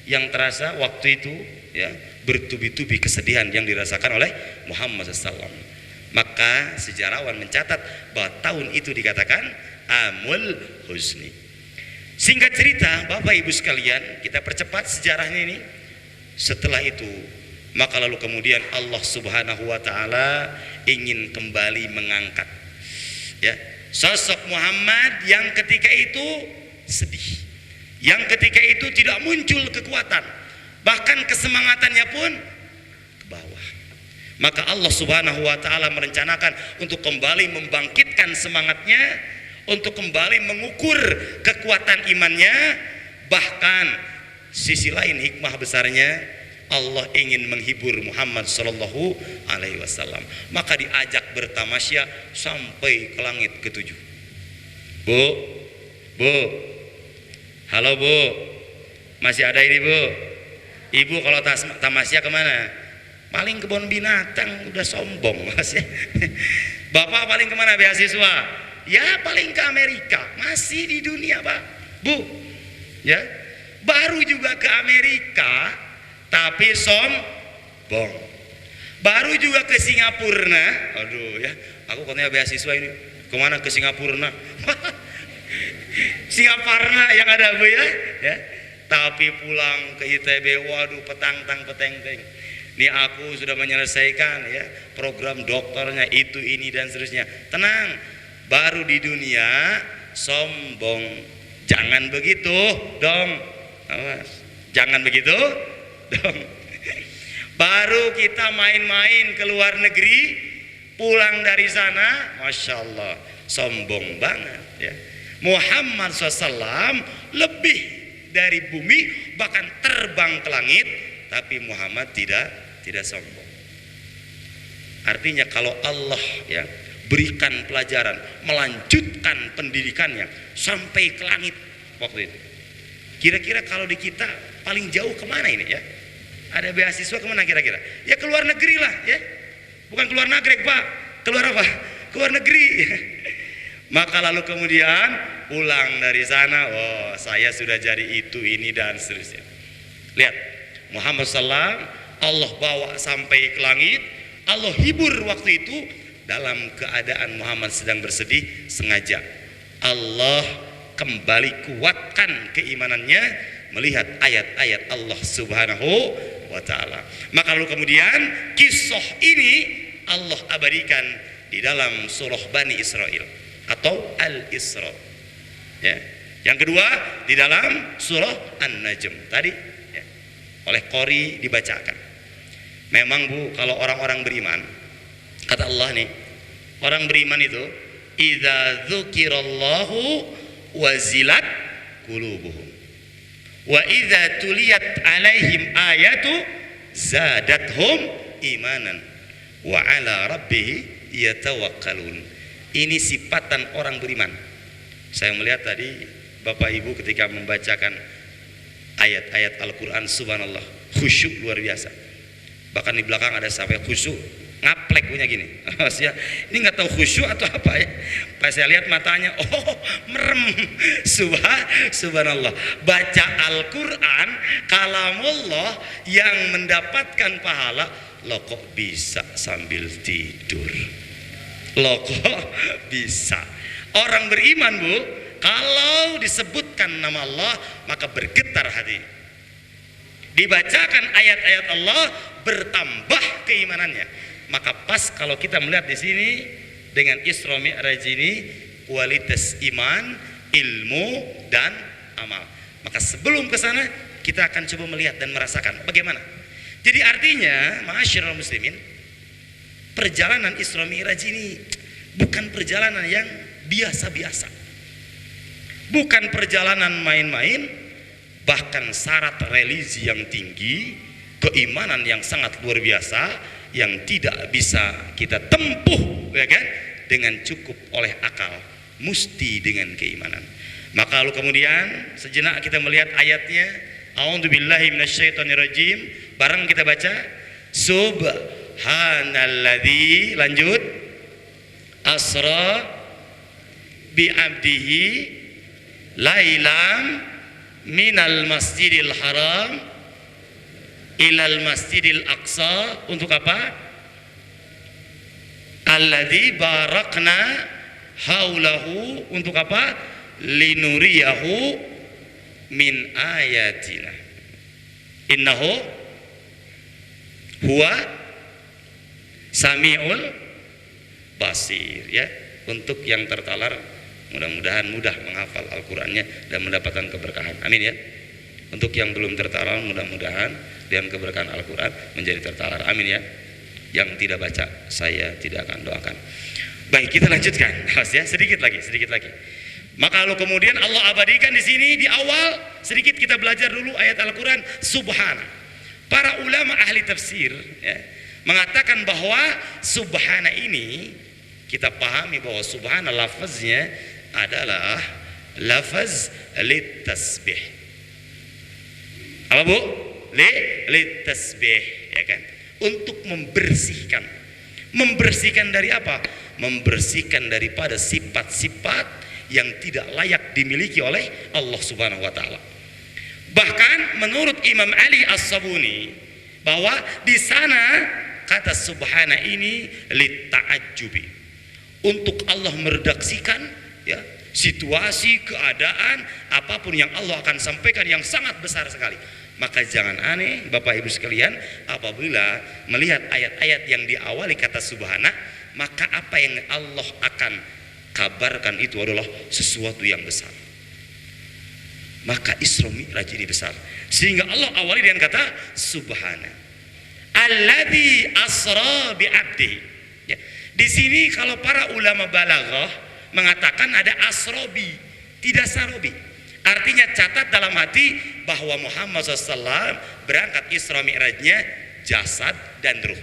yang terasa waktu itu ya, bertubi-tubi kesedihan yang dirasakan oleh Muhammad SAW. Maka sejarawan mencatat bahwa tahun itu dikatakan amul husni. Singkat cerita Bapak Ibu sekalian, kita percepat sejarahnya ini. Setelah itu maka lalu kemudian Allah Subhanahu wa taala ingin kembali mengangkat ya sosok Muhammad yang ketika itu sedih, yang ketika itu tidak muncul kekuatan, bahkan kesemangatannya pun ke bawah. Maka Allah Subhanahu wa taala merencanakan untuk kembali membangkitkan semangatnya, untuk kembali mengukur kekuatan imannya. Bahkan sisi lain hikmah besarnya, Allah ingin menghibur Muhammad sallallahu alaihi wasallam. Maka diajak bertamasya sampai ke langit ketujuh. Bu, halo Bu, masih ada ini Bu? Ibu kalau tamasya kemana? Paling kebun binatang, udah sombong Mas ya. Bapak paling kemana beasiswa? Ya paling ke Amerika, masih di dunia Pak. Bu, ya baru juga ke Amerika, tapi sombong. Baru juga ke Singapura, aduh ya, aku katanya beasiswa ini, kemana ke Singapura? Singapura yang ada Bu ya. Tapi pulang ke ITB, waduh petang-tang peteng-teng. Ini aku sudah menyelesaikan ya program doktornya itu ini dan seterusnya. Tenang, baru di dunia sombong. Jangan begitu dong. Awas. Jangan begitu dong. Baru kita main-main ke luar negeri, pulang dari sana, Masya Allah, sombong banget ya. Muhammad SAW lebih dari bumi, bahkan terbang ke langit, tapi Muhammad tidak sombong. Artinya kalau Allah ya berikan pelajaran, melanjutkan pendidikannya sampai ke langit waktu itu. Kira-kira kalau di kita paling jauh kemana ini ya? Ada beasiswa kemana kira-kira? Ya ke luar negeri lah ya. Bukan keluar nagrek Pak. Keluar apa? Keluar negeri. Maka lalu kemudian pulang dari sana, oh saya sudah jadi itu, ini dan seterusnya. Lihat, Muhammad SAW Allah bawa sampai ke langit, Allah hibur waktu itu dalam keadaan Muhammad sedang bersedih, sengaja Allah kembali kuatkan keimanannya melihat ayat-ayat Allah Subhanahu wa taala. Maka lalu kemudian kisah ini Allah abadikan di dalam surah Bani Israel atau Al-Isra. Ya. Yang kedua di dalam surah An-Najm tadi ya, oleh Qori dibacakan. Memang Bu, kalau orang-orang beriman, kata Allah nih, orang beriman itu idza dzukirallahu wazilat qulubuhum Wa idza tuliyat alaihim ayatu zadathum imanan wa ala rabbih yatawakkalun. Ini sifatan orang beriman. Saya melihat tadi Bapak Ibu ketika membacakan ayat-ayat Al-Quran, subhanallah, khusyuk luar biasa. Bahkan di belakang ada sampai khusyuk ngaplek punya gini. Ini nggak tahu khusyuk atau apa ya. Pas saya lihat matanya, oh merem. Subhanallah. Baca Al-Quran, kalamullah yang mendapatkan pahala. Loh kok bisa sambil tidur? Loh kok bisa? Orang beriman, Bu, kalau disebutkan nama Allah maka bergetar hati. Dibacakan ayat-ayat Allah bertambah keimanannya. Maka pas kalau kita melihat di sini dengan Isra Mi'raj ini kualitas iman, ilmu dan amal. Maka sebelum ke sana kita akan coba melihat dan merasakan bagaimana. Jadi artinya, ma'asyiral muslimin, perjalanan Isra Mi'raj ini bukan perjalanan yang biasa-biasa. Bukan perjalanan main-main, bahkan syarat religi yang tinggi, keimanan yang sangat luar biasa yang tidak bisa kita tempuh, ya kan, dengan cukup oleh akal, mesti dengan keimanan. Maka lalu kemudian sejenak kita melihat ayatnya, a'udzubillahi minasyaitonirrajim, bareng kita baca subhanalladzi, lanjut, asra bi abdihi lailam minal masjidil haram ilal masjidil aqsa. Untuk apa? Alladzi barakna haulahu. Untuk apa? Linuriyahu min ayatina innahu huwa samiul basir. Ya, untuk yang tertalar mudah-mudahan mudah menghafal Al-Qur'annya dan mendapatkan keberkahan. Amin ya. Untuk yang belum tertalar mudah-mudahan dengan keberkahan Al-Quran menjadi tertalar. Amin ya. Yang tidak baca saya tidak akan doakan. Baik, kita lanjutkan. Ya, sedikit lagi. Maka lalu kemudian Allah abadikan di sini di awal sedikit kita belajar dulu ayat Al-Quran subhana. Para ulama ahli tafsir ya, mengatakan bahwa subhana ini kita pahami bahwa subhana lafaznya adalah lafaz litasbih. Apa Bu? Litasbih, ya kan? Untuk membersihkan. Membersihkan dari apa? Membersihkan daripada sifat-sifat yang tidak layak dimiliki oleh Allah Subhanahu wa taala. Bahkan menurut Imam Ali As-Sabuni bahwa di sana kata subhana ini litta'ajjubi. Untuk Allah meredaksikan ya, situasi, keadaan, apapun yang Allah akan sampaikan yang sangat besar sekali. Maka jangan aneh Bapak Ibu sekalian apabila melihat ayat-ayat yang diawali kata subhana, maka apa yang Allah akan kabarkan itu adalah sesuatu yang besar. Maka Isra Mi'raj ini besar, sehingga Allah awali dengan kata subhana alladzi asra bi 'abdihi. Ya. Di sini kalau para ulama balaghah mengatakan ada asrobi, tidak sarobi. Artinya catat dalam hati bahwa Muhammad SAW berangkat Isra Mi'rajnya jasad dan ruh.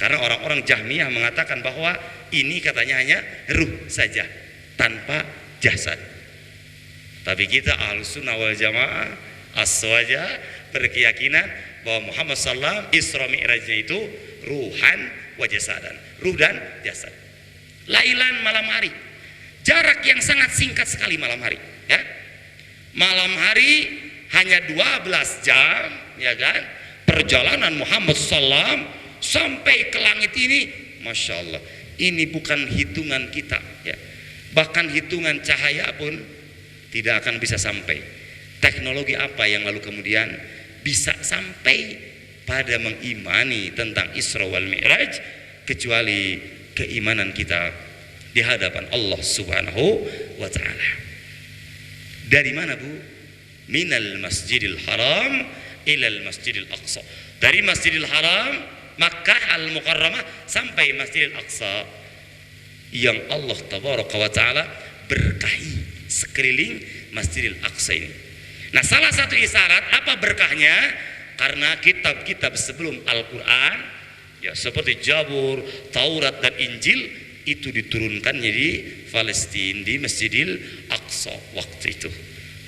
Karena orang-orang Jahmiyah mengatakan bahwa ini katanya hanya ruh saja tanpa jasad. Tapi kita Ahlus Sunnah wal Jamaah aswaja berkeyakinan bahwa Muhammad SAW Isra Mi'rajnya itu ruhan wa jasadan, ruh dan jasad. Lailan, malam hari, jarak yang sangat singkat sekali malam hari ya. Malam hari hanya 12 jam ya kan, perjalanan Muhammad SAW sampai ke langit ini, Masya Allah, ini bukan hitungan kita ya. Bahkan hitungan cahaya pun tidak akan bisa sampai. Teknologi apa yang lalu kemudian bisa sampai pada mengimani tentang Isra wal Mi'raj kecuali keimanan kita di hadapan Allah Subhanahu wa ta'ala. Dari mana Bu? Minal Masjidil Haram ilal Masjidil Aqsa. Dari Masjidil Haram Makkah Al-Mukarramah sampai Masjidil Aqsa yang Allah Tabaraka wa ta'ala berkahi sekeliling Masjidil Aqsa ini. Nah, salah satu isyarat apa berkahnya? Karena kitab-kitab sebelum Al-Quran, ya seperti Zabur, Taurat dan Injil itu diturunkannya di Palestina, di Masjidil Aqsa waktu itu.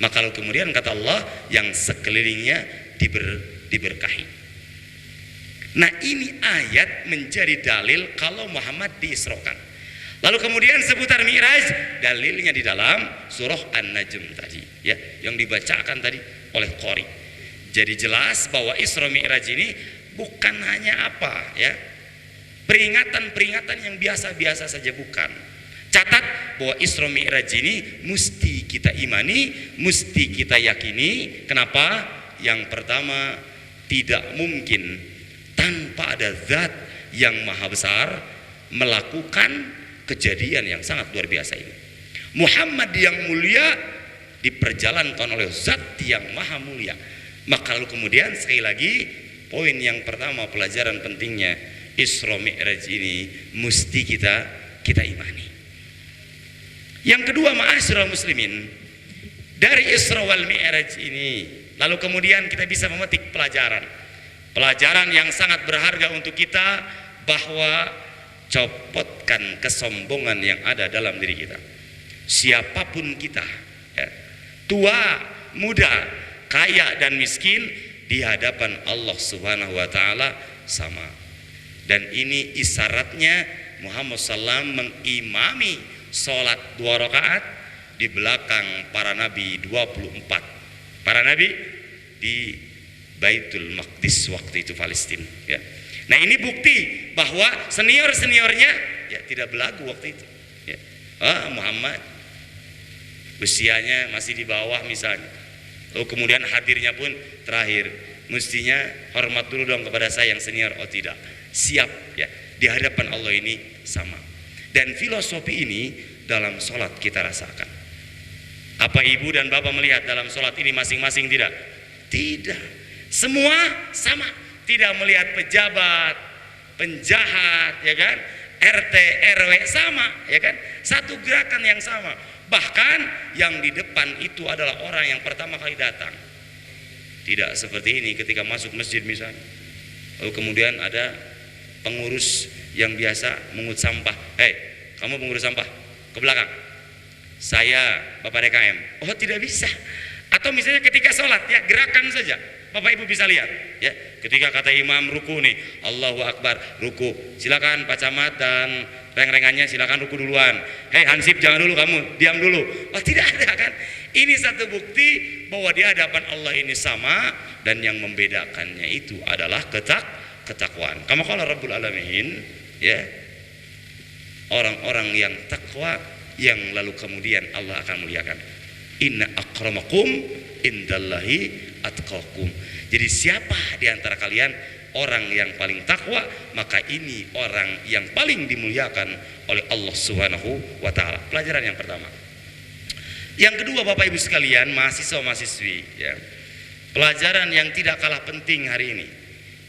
Maka lalu kemudian kata Allah yang sekelilingnya diberkahi. Nah, ini ayat menjadi dalil kalau Muhammad diisrokan. Lalu kemudian seputar Mi'raj, dalilnya di dalam surah An-Najm tadi, ya, yang dibacakan tadi oleh Qori. Jadi jelas bahwa Isra Mi'raj ini bukan hanya apa, ya, peringatan-peringatan yang biasa-biasa saja, bukan. Catat bahwa Isra Mi'raj ini mesti kita imani, mesti kita yakini. Kenapa? Yang pertama, tidak mungkin tanpa ada zat yang maha besar melakukan kejadian yang sangat luar biasa ini. Muhammad yang mulia diperjalankan oleh zat yang maha mulia. Maka lalu kemudian sekali lagi poin yang pertama, pelajaran pentingnya Isra Mi'raj ini mesti kita imani. Yang kedua, ma'asyiral muslimin, dari Isra wal Mi'raj ini lalu kemudian kita bisa memetik pelajaran yang sangat berharga untuk kita, bahwa copotkan kesombongan yang ada dalam diri kita. Siapapun kita, ya, tua, muda, kaya dan miskin, di hadapan Allah Subhanahu wa taala sama. Dan ini isyaratnya Muhammad SAW mengimami sholat 2 rakaat di belakang para nabi 24. Para nabi di Baitul Maqdis waktu itu, Palestina, ya. Nah, ini bukti bahwa senior-seniornya ya tidak belagu waktu itu, ya. Muhammad usianya masih di bawah misalnya, lalu kemudian hadirnya pun terakhir, mestinya hormat dulu dong kepada saya yang senior. Oh tidak, siap, ya, di hadapan Allah ini sama. Dan filosofi ini dalam sholat kita rasakan. Apa ibu dan bapak melihat dalam sholat ini masing-masing? Tidak, semua sama. Tidak melihat pejabat, penjahat, ya kan, RT, RW, sama, ya kan, satu gerakan yang sama. Bahkan yang di depan itu adalah orang yang pertama kali datang. Tidak seperti ini ketika masuk masjid misalnya, lalu kemudian ada pengurus yang biasa mengut sampah. Kamu pengurus sampah, ke belakang. Saya Bapak DKM. Oh, tidak bisa. Atau misalnya ketika sholat, ya, gerakan saja. Bapak Ibu bisa lihat, ya, ketika kata imam ruku nih, Allahu Akbar, ruku. Silakan Pak Camat dan reng-rengannya silakan ruku duluan. Hei Hansip, jangan dulu, kamu diam dulu. Oh, tidak ada kan? Ini satu bukti bahwa di hadapan Allah ini sama, dan yang membedakannya itu adalah ketakwaan. Kama qala Rabbul Alamin, ya, orang-orang yang takwa yang lalu kemudian Allah akan muliakan. Inna akramakum indallahi atqakum. Jadi siapa di antara kalian orang yang paling takwa, maka ini orang yang paling dimuliakan oleh Allah Subhanahu wa taala. Pelajaran yang pertama. Yang kedua, Bapak Ibu sekalian, mahasiswa-mahasiswi, ya. Pelajaran yang tidak kalah penting hari ini.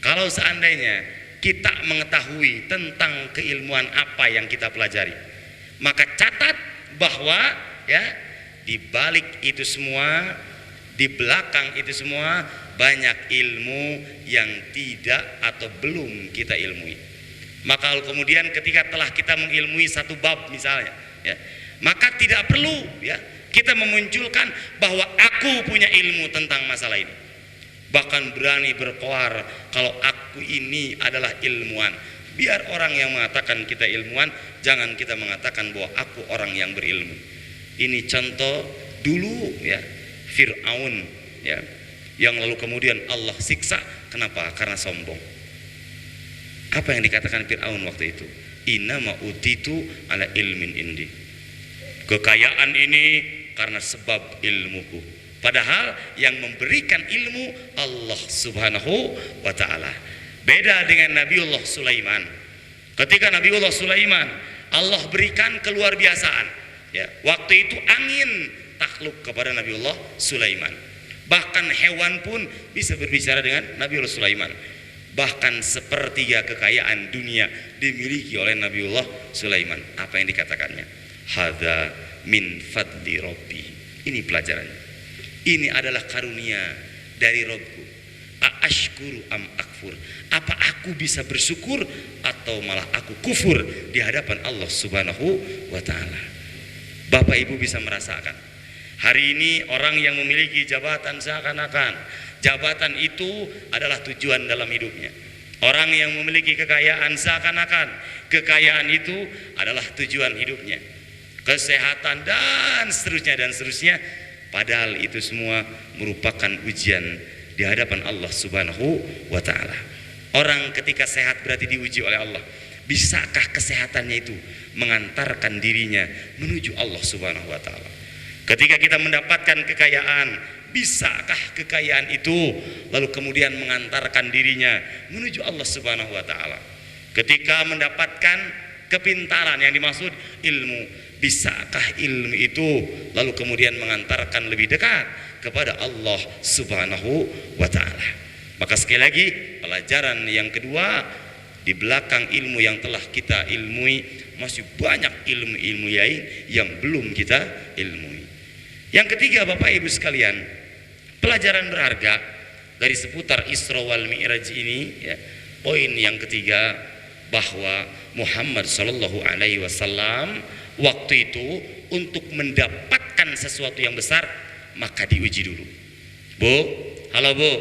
Kalau seandainya kita mengetahui tentang keilmuan apa yang kita pelajari, maka catat bahwa, ya, di balik itu semua, di belakang itu semua, banyak ilmu yang tidak atau belum kita ilmui. Maka kemudian ketika telah kita mengilmui satu bab misalnya, ya, maka tidak perlu, ya, kita memunculkan bahwa aku punya ilmu tentang masalah ini. Bahkan berani berkoar kalau aku ini adalah ilmuwan. Biar orang yang mengatakan kita ilmuwan, jangan kita mengatakan bahwa aku orang yang berilmu. Ini contoh dulu, ya, Fir'aun, ya, yang lalu kemudian Allah siksa. Kenapa? Karena sombong. Apa yang dikatakan Fir'aun waktu itu? Innama utitu ala ilmin indi. Kekayaan ini karena sebab ilmuku. Padahal yang memberikan ilmu Allah Subhanahu wa ta'ala. Beda dengan Nabiullah Sulaiman. Ketika Nabiullah Sulaiman Allah berikan keluar biasaan, ya, waktu itu angin takluk kepada Nabiullah Sulaiman. Bahkan hewan pun bisa berbicara dengan Nabiullah Sulaiman. Bahkan sepertiga kekayaan dunia dimiliki oleh Nabiullah Sulaiman. Apa yang dikatakannya? Hadza min fadli Rabbi. Ini pelajarannya. Ini adalah karunia dari Robku. Aashkuru am akfur. Apa aku bisa bersyukur atau malah aku kufur di hadapan Allah Subhanahu wa ta'ala. Bapak Ibu bisa merasakan, hari ini orang yang memiliki jabatan seakan-akan jabatan itu adalah tujuan dalam hidupnya. Orang yang memiliki kekayaan seakan-akan kekayaan itu adalah tujuan hidupnya. Kesehatan dan seterusnya. Padahal itu semua merupakan ujian di hadapan Allah Subhanahu wa ta'ala. Orang ketika sehat berarti diuji oleh Allah. Bisakah kesehatannya itu mengantarkan dirinya menuju Allah Subhanahu wa ta'ala? Ketika kita mendapatkan kekayaan, bisakah kekayaan itu lalu kemudian mengantarkan dirinya menuju Allah Subhanahu wa ta'ala? Ketika mendapatkan kepintaran, yang dimaksud ilmu, bisakah ilmu itu lalu kemudian mengantarkan lebih dekat kepada Allah Subhanahu wa ta'ala? Maka sekali lagi, pelajaran yang kedua, di belakang ilmu yang telah kita ilmui masih banyak ilmu-ilmu lain yang belum kita ilmui. Yang ketiga, Bapak Ibu sekalian, pelajaran berharga dari seputar Isra wal Mi'raj ini, ya, poin yang ketiga, bahwa Muhammad Shallallahu Alaihi Wasallam waktu itu untuk mendapatkan sesuatu yang besar maka diuji dulu. Bu, halo Bu,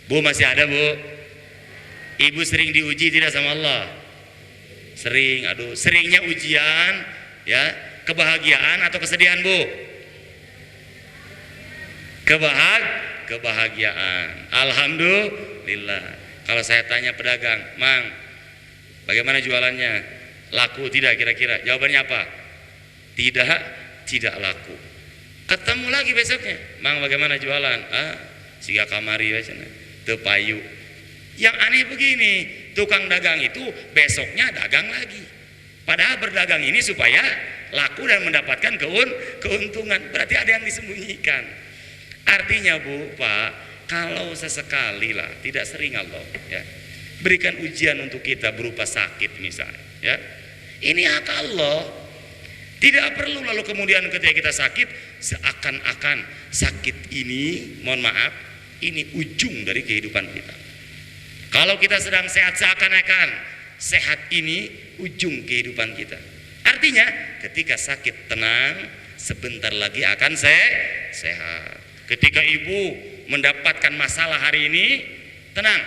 Bu masih ada Bu? Ibu sering diuji tidak sama Allah? Sering, aduh, seringnya ujian, ya, kebahagiaan atau kesedihan Bu? Kebahagiaan. Alhamdulillah. Kalau saya tanya pedagang, Mang, bagaimana jualannya? Laku tidak kira-kira? Jawabannya apa? Tidak laku. Ketemu lagi besoknya, Mang bagaimana jualan? Siga kamari wacana, teu payu. Yang aneh begini, tukang dagang itu besoknya dagang lagi. Padahal berdagang ini supaya laku dan mendapatkan keuntungan. Berarti ada yang disembunyikan. Artinya Bu, Pak, kalau sesekali lah, tidak sering Allah, ya, berikan ujian untuk kita berupa sakit misalnya, ya. Ini hak Allah. Tidak perlu lalu kemudian ketika kita sakit seakan-akan sakit ini, mohon maaf, ini ujung dari kehidupan kita. Kalau kita sedang sehat seakan-akan sehat ini ujung kehidupan kita. Artinya ketika sakit tenang, sebentar lagi akan sehat. Ketika ibu mendapatkan masalah hari ini, tenang,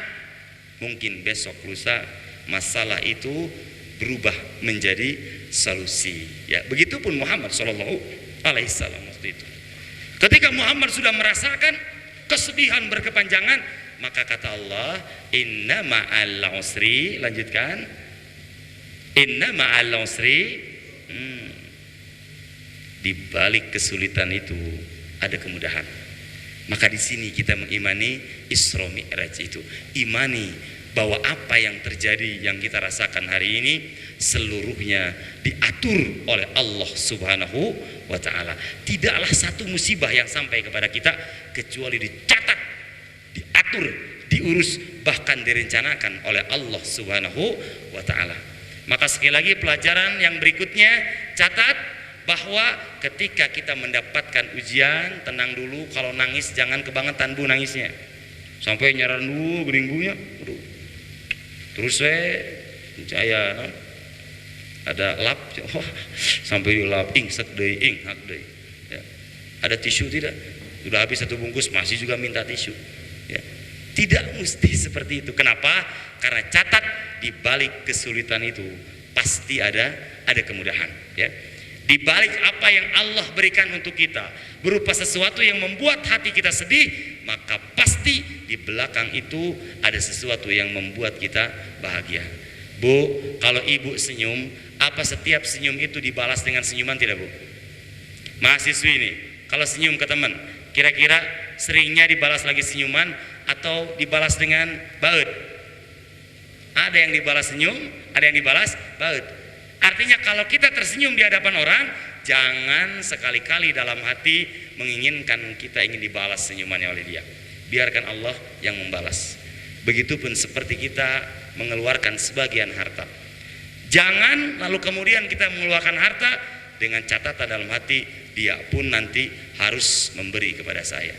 mungkin besok lusa masalah itu berubah menjadi solusi. Ya, begitupun Muhammad Shallallahu Alaihi Wasallam waktu itu. Ketika Muhammad sudah merasakan kesedihan berkepanjangan, maka kata Allah, Inna ma'al usri, lanjutkan, Inna ma'al usri, di balik kesulitan itu ada kemudahan. Maka di sini kita mengimani Isra Mi'raj itu, imani bahwa apa yang terjadi, yang kita rasakan hari ini seluruhnya diatur oleh Allah Subhanahu wa ta'ala. Tidaklah satu musibah yang sampai kepada kita kecuali dicatat, diatur, diurus, bahkan direncanakan oleh Allah Subhanahu wa ta'ala. Maka sekali lagi pelajaran yang berikutnya, catat bahwa ketika kita mendapatkan ujian, tenang dulu. Kalau nangis jangan kebangetan Bu nangisnya, sampai nyaran dulu geringgunya. Terus saya ada lap, sampai dilap, sek deui, hak deui. Ya. Ada tisu tidak? Sudah habis satu bungkus masih juga minta tisu. Ya. Tidak mesti seperti itu. Kenapa? Karena catat di balik kesulitan itu pasti ada kemudahan. Ya. Di balik apa yang Allah berikan untuk kita berupa sesuatu yang membuat hati kita sedih, maka pasti di belakang itu ada sesuatu yang membuat kita bahagia. Bu, kalau ibu senyum, apa setiap senyum itu dibalas dengan senyuman tidak Bu? Mahasiswi ini, kalau senyum ke teman, kira-kira seringnya dibalas lagi senyuman atau dibalas dengan baut? Ada yang dibalas senyum, ada yang dibalas baut. Artinya kalau kita tersenyum di hadapan orang, jangan sekali-kali dalam hati menginginkan kita ingin dibalas senyumannya oleh dia. Biarkan Allah yang membalas. Begitupun seperti kita mengeluarkan sebagian harta. Jangan lalu kemudian kita mengeluarkan harta dengan catatan dalam hati, dia pun nanti harus memberi kepada saya.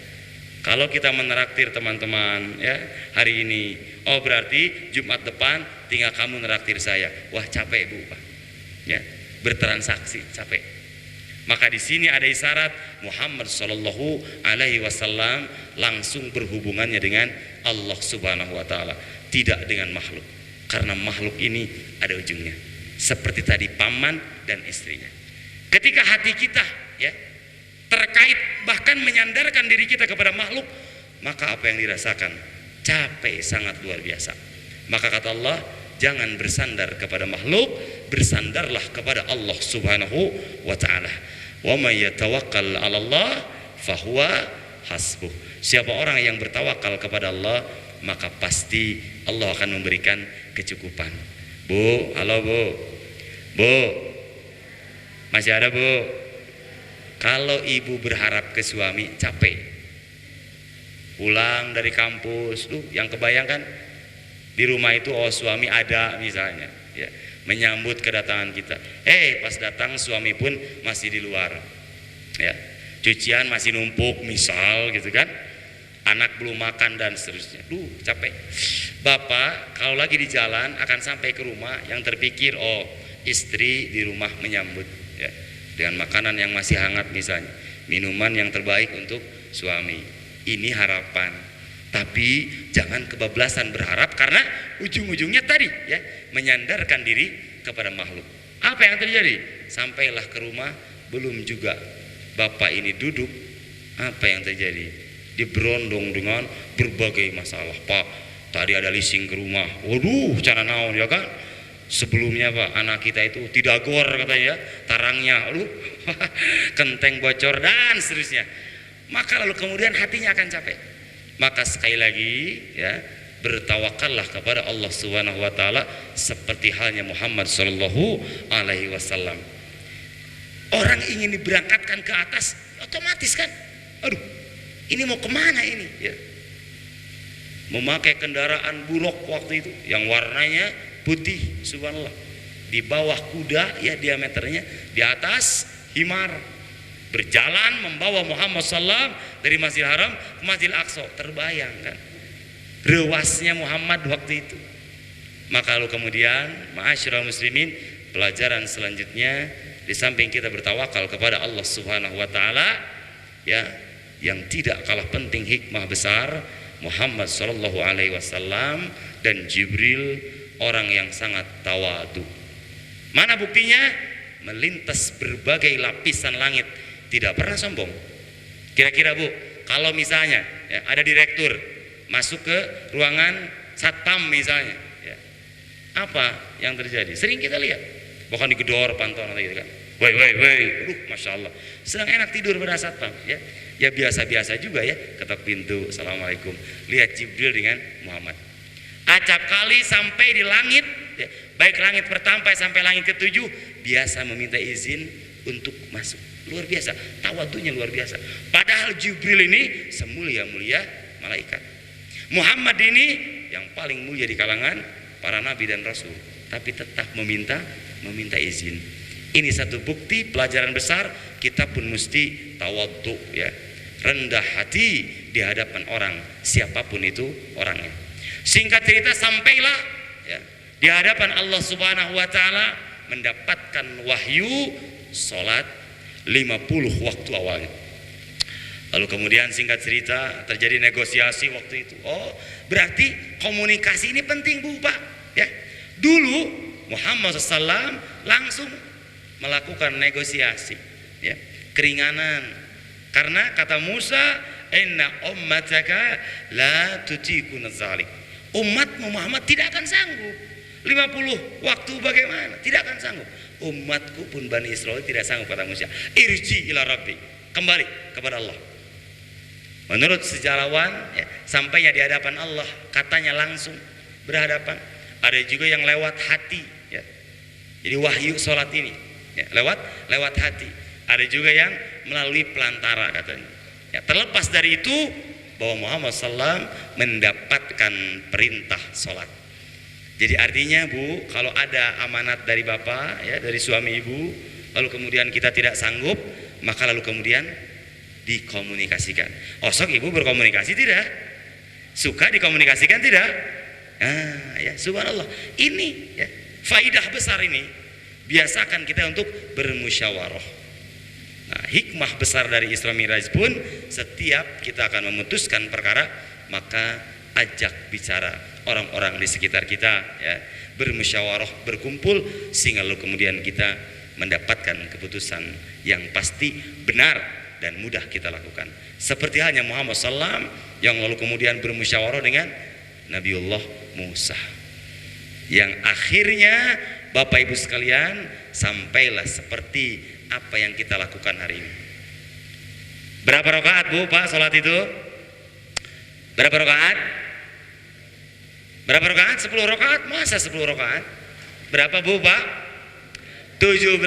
Kalau kita menraktir teman-teman ya hari ini, oh berarti Jumat depan tinggal kamu neraktir saya. Wah capek Bu Pak. Ya, bertransaksi capek. Maka di sini ada isyarat Muhammad Shallallahu Alaihi Wasallam langsung berhubungannya dengan Allah Subhanahu Wa Taala, tidak dengan makhluk. Karena makhluk ini ada ujungnya. Seperti tadi paman dan istrinya. Ketika hati kita ya terkait bahkan menyandarkan diri kita kepada makhluk, maka apa yang dirasakan? Capek sangat luar biasa. Maka kata Allah, jangan bersandar kepada makhluk, bersandarlah kepada Allah Subhanahu wa taala. Wa may yatawakkal 'ala Allah fahuwa hasbuh. Siapa orang yang bertawakal kepada Allah, maka pasti Allah akan memberikan kecukupan. Bu, halo Bu. Bu. Masih ada Bu? Kalau ibu berharap ke suami capek, pulang dari kampus, yang kebayangkan di rumah itu oh suami ada misalnya, ya, menyambut kedatangan kita. Pas datang suami pun masih di luar, ya, cucian masih numpuk misal gitu kan, anak belum makan dan seterusnya. Capek. Bapak kalau lagi di jalan akan sampai ke rumah yang terpikir oh istri di rumah menyambut, ya, dengan makanan yang masih hangat misalnya, minuman yang terbaik untuk suami. Ini harapan. Tapi jangan kebablasan berharap karena ujung-ujungnya tadi ya menyandarkan diri kepada makhluk. Apa yang terjadi? Sampailah ke rumah belum juga bapak ini duduk, apa yang terjadi? Diberondong dengan berbagai masalah. Pak, tadi ada leasing ke rumah. Waduh, cara naon ya kan? Sebelumnya Pak, anak kita itu tidak gor katanya, tarangnya, kenteng bocor dan seterusnya. Maka lalu kemudian hatinya akan capek. Maka sekali lagi ya, bertawakallah kepada Allah Subhanahu wa taala seperti halnya Muhammad sallallahu alaihi wasallam. Orang ingin diberangkatkan ke atas, otomatis kan? Aduh, ini mau kemana ini? Ya. Memakai kendaraan bulog waktu itu yang warnanya putih, subhanallah, di bawah kuda ya diameternya, di atas himar, berjalan membawa Muhammad SAW dari Masjidil Haram ke Masjidil Aqsa. Terbayangkan rewasnya Muhammad waktu itu. Maka lalu kemudian ma'asyiral muslimin, pelajaran selanjutnya di samping kita bertawakal kepada Allah Subhanahu wa taala ya, yang tidak kalah penting hikmah besar Muhammad sallallahu alaihi wasallam dan Jibril orang yang sangat tawadu. Mana buktinya? Melintas berbagai lapisan langit, tidak pernah sombong. Kira-kira Bu, kalau misalnya ya, ada direktur masuk ke ruangan satpam misalnya, ya, apa yang terjadi? Sering kita lihat, bahkan digedor pantauan gitu kan. Woi, masya Allah, sedang enak tidur pada satpam, ya. Ya biasa-biasa juga ya, ketok pintu, assalamualaikum. Lihat Jibril dengan Muhammad. Acap kali sampai di langit ya, baik langit pertama sampai langit ketujuh, biasa meminta izin untuk masuk. Luar biasa, tawadunya luar biasa. Padahal Jibril ini semulia-mulia malaikat. Muhammad ini yang paling mulia di kalangan para nabi dan rasul, tapi tetap meminta izin. Ini satu bukti pelajaran besar, kita pun mesti tawadhu ya, rendah hati di hadapan orang siapapun itu orangnya. Singkat cerita sampailah ya, di hadapan Allah Subhanahu wa taala mendapatkan wahyu salat 50 waktu awalnya. Lalu kemudian singkat cerita terjadi negosiasi waktu itu. Oh, berarti komunikasi ini penting Bu Pak ya. Dulu Muhammad SAW langsung melakukan negosiasi ya, keringanan. Karena kata Musa, inna ummataka la tutikun zalik. Umatmu Muhammad tidak akan sanggup 50 waktu bagaimana? Tidak akan sanggup. Umatku pun Bani Israel tidak sanggup kata Musa. Irji ila rabbi, kembali kepada Allah. Menurut sejarawan ya, sampainya di hadapan Allah, katanya langsung berhadapan. Ada juga yang lewat hati ya. Jadi wahyu salat ini ya, lewat hati. Ada juga yang melalui pelantara katanya. Ya, terlepas dari itu bahwa Muhammad SAW mendapatkan perintah sholat. Jadi artinya Bu, kalau ada amanat dari bapak ya, dari suami ibu, lalu kemudian kita tidak sanggup, maka lalu kemudian dikomunikasikan. Osok ibu berkomunikasi tidak? Suka dikomunikasikan tidak? Ya subhanallah. Ini ya, faidah besar ini. Biasakan kita untuk bermusyawarah. Nah, hikmah besar dari Isra Mi'raj pun setiap kita akan memutuskan perkara, maka ajak bicara orang-orang di sekitar kita ya, bermusyawarah, berkumpul, sehingga lalu kemudian kita mendapatkan keputusan yang pasti benar dan mudah kita lakukan. Seperti halnya Muhammad SAW yang lalu kemudian bermusyawarah dengan Nabiullah Musa, yang akhirnya Bapak Ibu sekalian sampailah seperti apa yang kita lakukan hari ini. Berapa rakaat Bu Pak sholat itu? Berapa rakaat? Berapa rakaat? 10 rakaat? Masa 10 rakaat? Berapa Bu Pak? 17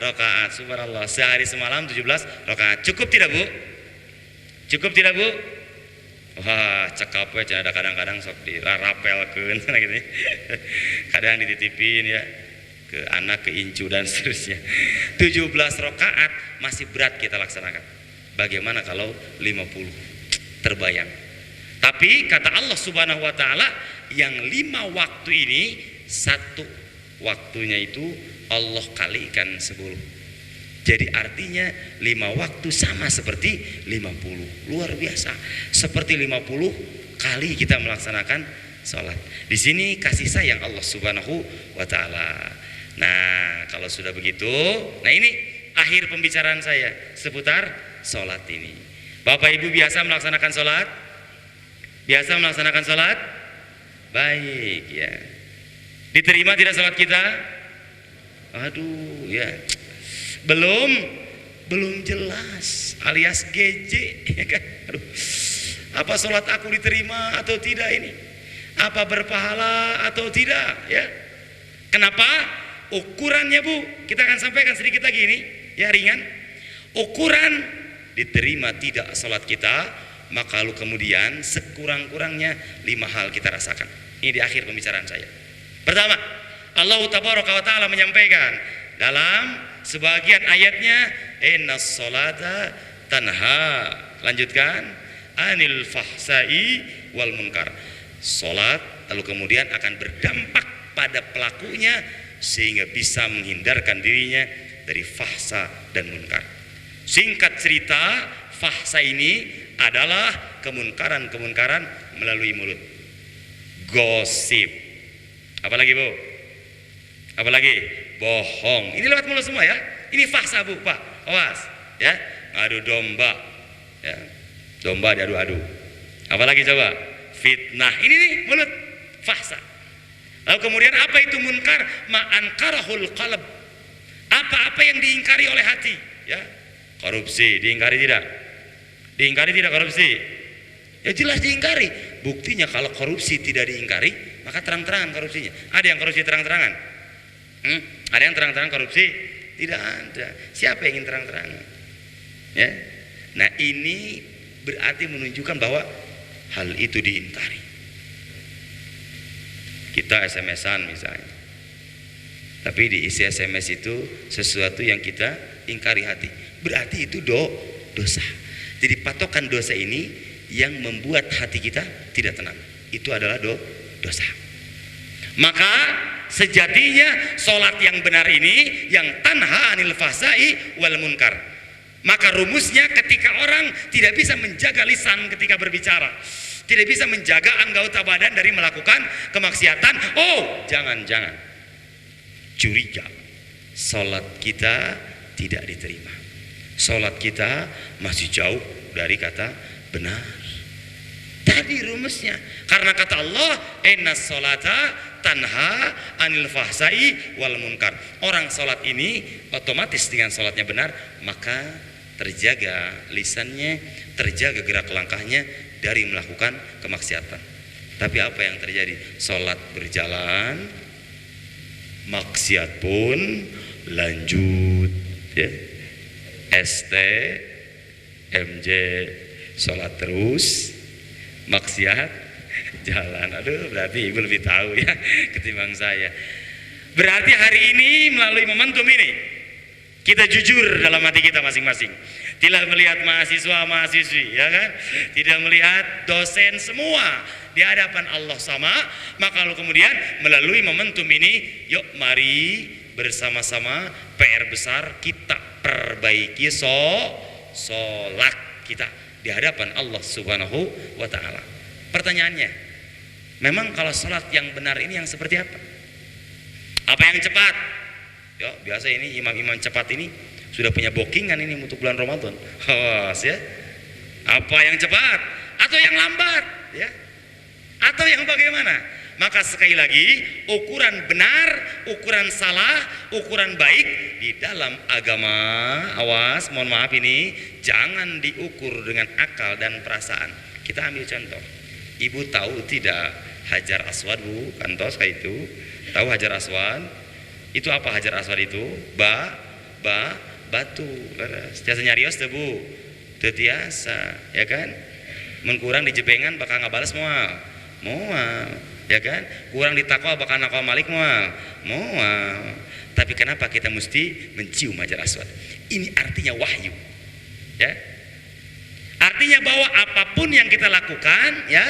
rakaat. Subhanallah, sehari semalam 17 rakaat. Cukup tidak Bu? Cukup tidak Bu? Wah, cekap ya, ada kadang-kadang sok dirapelkeun gitu. Kadang dititipin ya ke anak, ke incu dan seterusnya. 17 rakaat masih berat kita laksanakan. Bagaimana kalau 50? Terbayang. Tapi kata Allah Subhanahu wa taala, yang 5 waktu ini, 1 waktunya itu Allah kalikan 10. Jadi artinya 5 waktu sama seperti 50. Luar biasa. Seperti 50 kali kita melaksanakan sholat. Di sini kasih sayang Allah Subhanahu wa taala. Nah, kalau sudah begitu, nah ini akhir pembicaraan saya seputar sholat ini. Bapak Ibu biasa melaksanakan sholat? Biasa melaksanakan sholat? Baik ya. Diterima tidak sholat kita? Aduh ya. Belum jelas, alias GJ ya kan? Aduh, apa sholat aku diterima atau tidak ini? Apa berpahala atau tidak ya? Kenapa? Ukurannya Bu, kita akan sampaikan sedikit lagi ini ya, ringan. Ukuran diterima tidak sholat kita, maka lalu kemudian sekurang-kurangnya 5 hal kita rasakan. Ini di akhir pembicaraan saya. Pertama, Allah Tabaraka wa Ta'ala menyampaikan dalam sebagian ayatnya, innas sholata tanha, lanjutkan, anil fahsai wal munkar. Salat lalu kemudian akan berdampak pada pelakunya sehingga bisa menghindarkan dirinya dari fahsa dan munkar. Singkat cerita, fahsa ini adalah kemunkaran-kemunkaran melalui mulut. Gosip. Apalagi Bu? Apalagi? Bohong. Ini lewat mulut semua ya. Ini fahsa Bu Pak. Awas ya. Adu domba. Ya. Domba diadu-adu. Apalagi coba? Fitnah. Ini nih mulut. Fahsa. Lalu kemudian apa itu munkar? Ma'ankarahul qalb. Apa-apa yang diingkari oleh hati. Ya. Korupsi. Diingkari tidak? Diingkari tidak korupsi? Ya jelas diingkari. Buktinya kalau korupsi tidak diingkari, maka terang-terangan korupsinya. Ada yang korupsi terang-terangan? Ada yang terang-terangan korupsi? Tidak ada. Siapa yang ingin terang-terangan? Ya. Nah ini berarti menunjukkan bahwa hal itu diingkari. Kita SMS-an misalnya, tapi di isi SMS itu sesuatu yang kita ingkari hati, berarti itu dosa. Jadi patokan dosa ini yang membuat hati kita tidak tenang, itu adalah dosa. Maka sejatinya sholat yang benar ini yang tanha anil fahsai wal munkar. Maka rumusnya ketika orang tidak bisa menjaga lisan ketika berbicara, tidak bisa menjaga anggota badan dari melakukan kemaksiatan, jangan-jangan curiga sholat kita tidak diterima, sholat kita masih jauh dari kata benar. Tadi rumusnya, karena kata Allah, innas sholata tanha anil fahsai wal munkar. Orang sholat ini otomatis dengan sholatnya benar, maka terjaga lisannya, terjaga gerak langkahnya dari melakukan kemaksiatan. Tapi apa yang terjadi? Sholat berjalan, maksiat pun lanjut ya. ST MJ sholat terus, maksiat jalan. Aduh, berarti ibu lebih tahu ya ketimbang saya. Berarti hari ini melalui momentum ini Kita jujur dalam hati kita masing-masing. Tidak melihat mahasiswa-mahasiswi, ya kan? Tidak melihat dosen semua di hadapan Allah sama. Maka lalu kemudian melalui momentum ini, yuk mari bersama-sama PR besar kita perbaiki sholat kita di hadapan Allah Subhanahu wa taala. Pertanyaannya, memang kalau sholat yang benar ini yang seperti apa? Apa yang cepat? Ya, biasa ini imam-imam cepat ini sudah punya bookingan ini untuk bulan Ramadan. Awas ya. Apa yang cepat atau yang lambat, ya? Atau yang bagaimana? Maka sekali lagi, ukuran benar, ukuran salah, ukuran baik di dalam agama, awas, mohon maaf ini, jangan diukur dengan akal dan perasaan. Kita ambil contoh. Ibu tahu tidak Hajar Aswad, Bu? Kantos kayak itu. Tahu Hajar Aswad? Itu apa Hajar Aswad itu? Batu. Setiasa nyarios tuh, Bu. Tetiasa, ya kan? Mengkurang di jebengan bakal ngabalas moal. Ya kan? Kurang di takwa bakal nakwa malik moal. Tapi kenapa kita mesti mencium Hajar Aswad? Ini artinya wahyu. Ya. Artinya bahwa apapun yang kita lakukan, ya,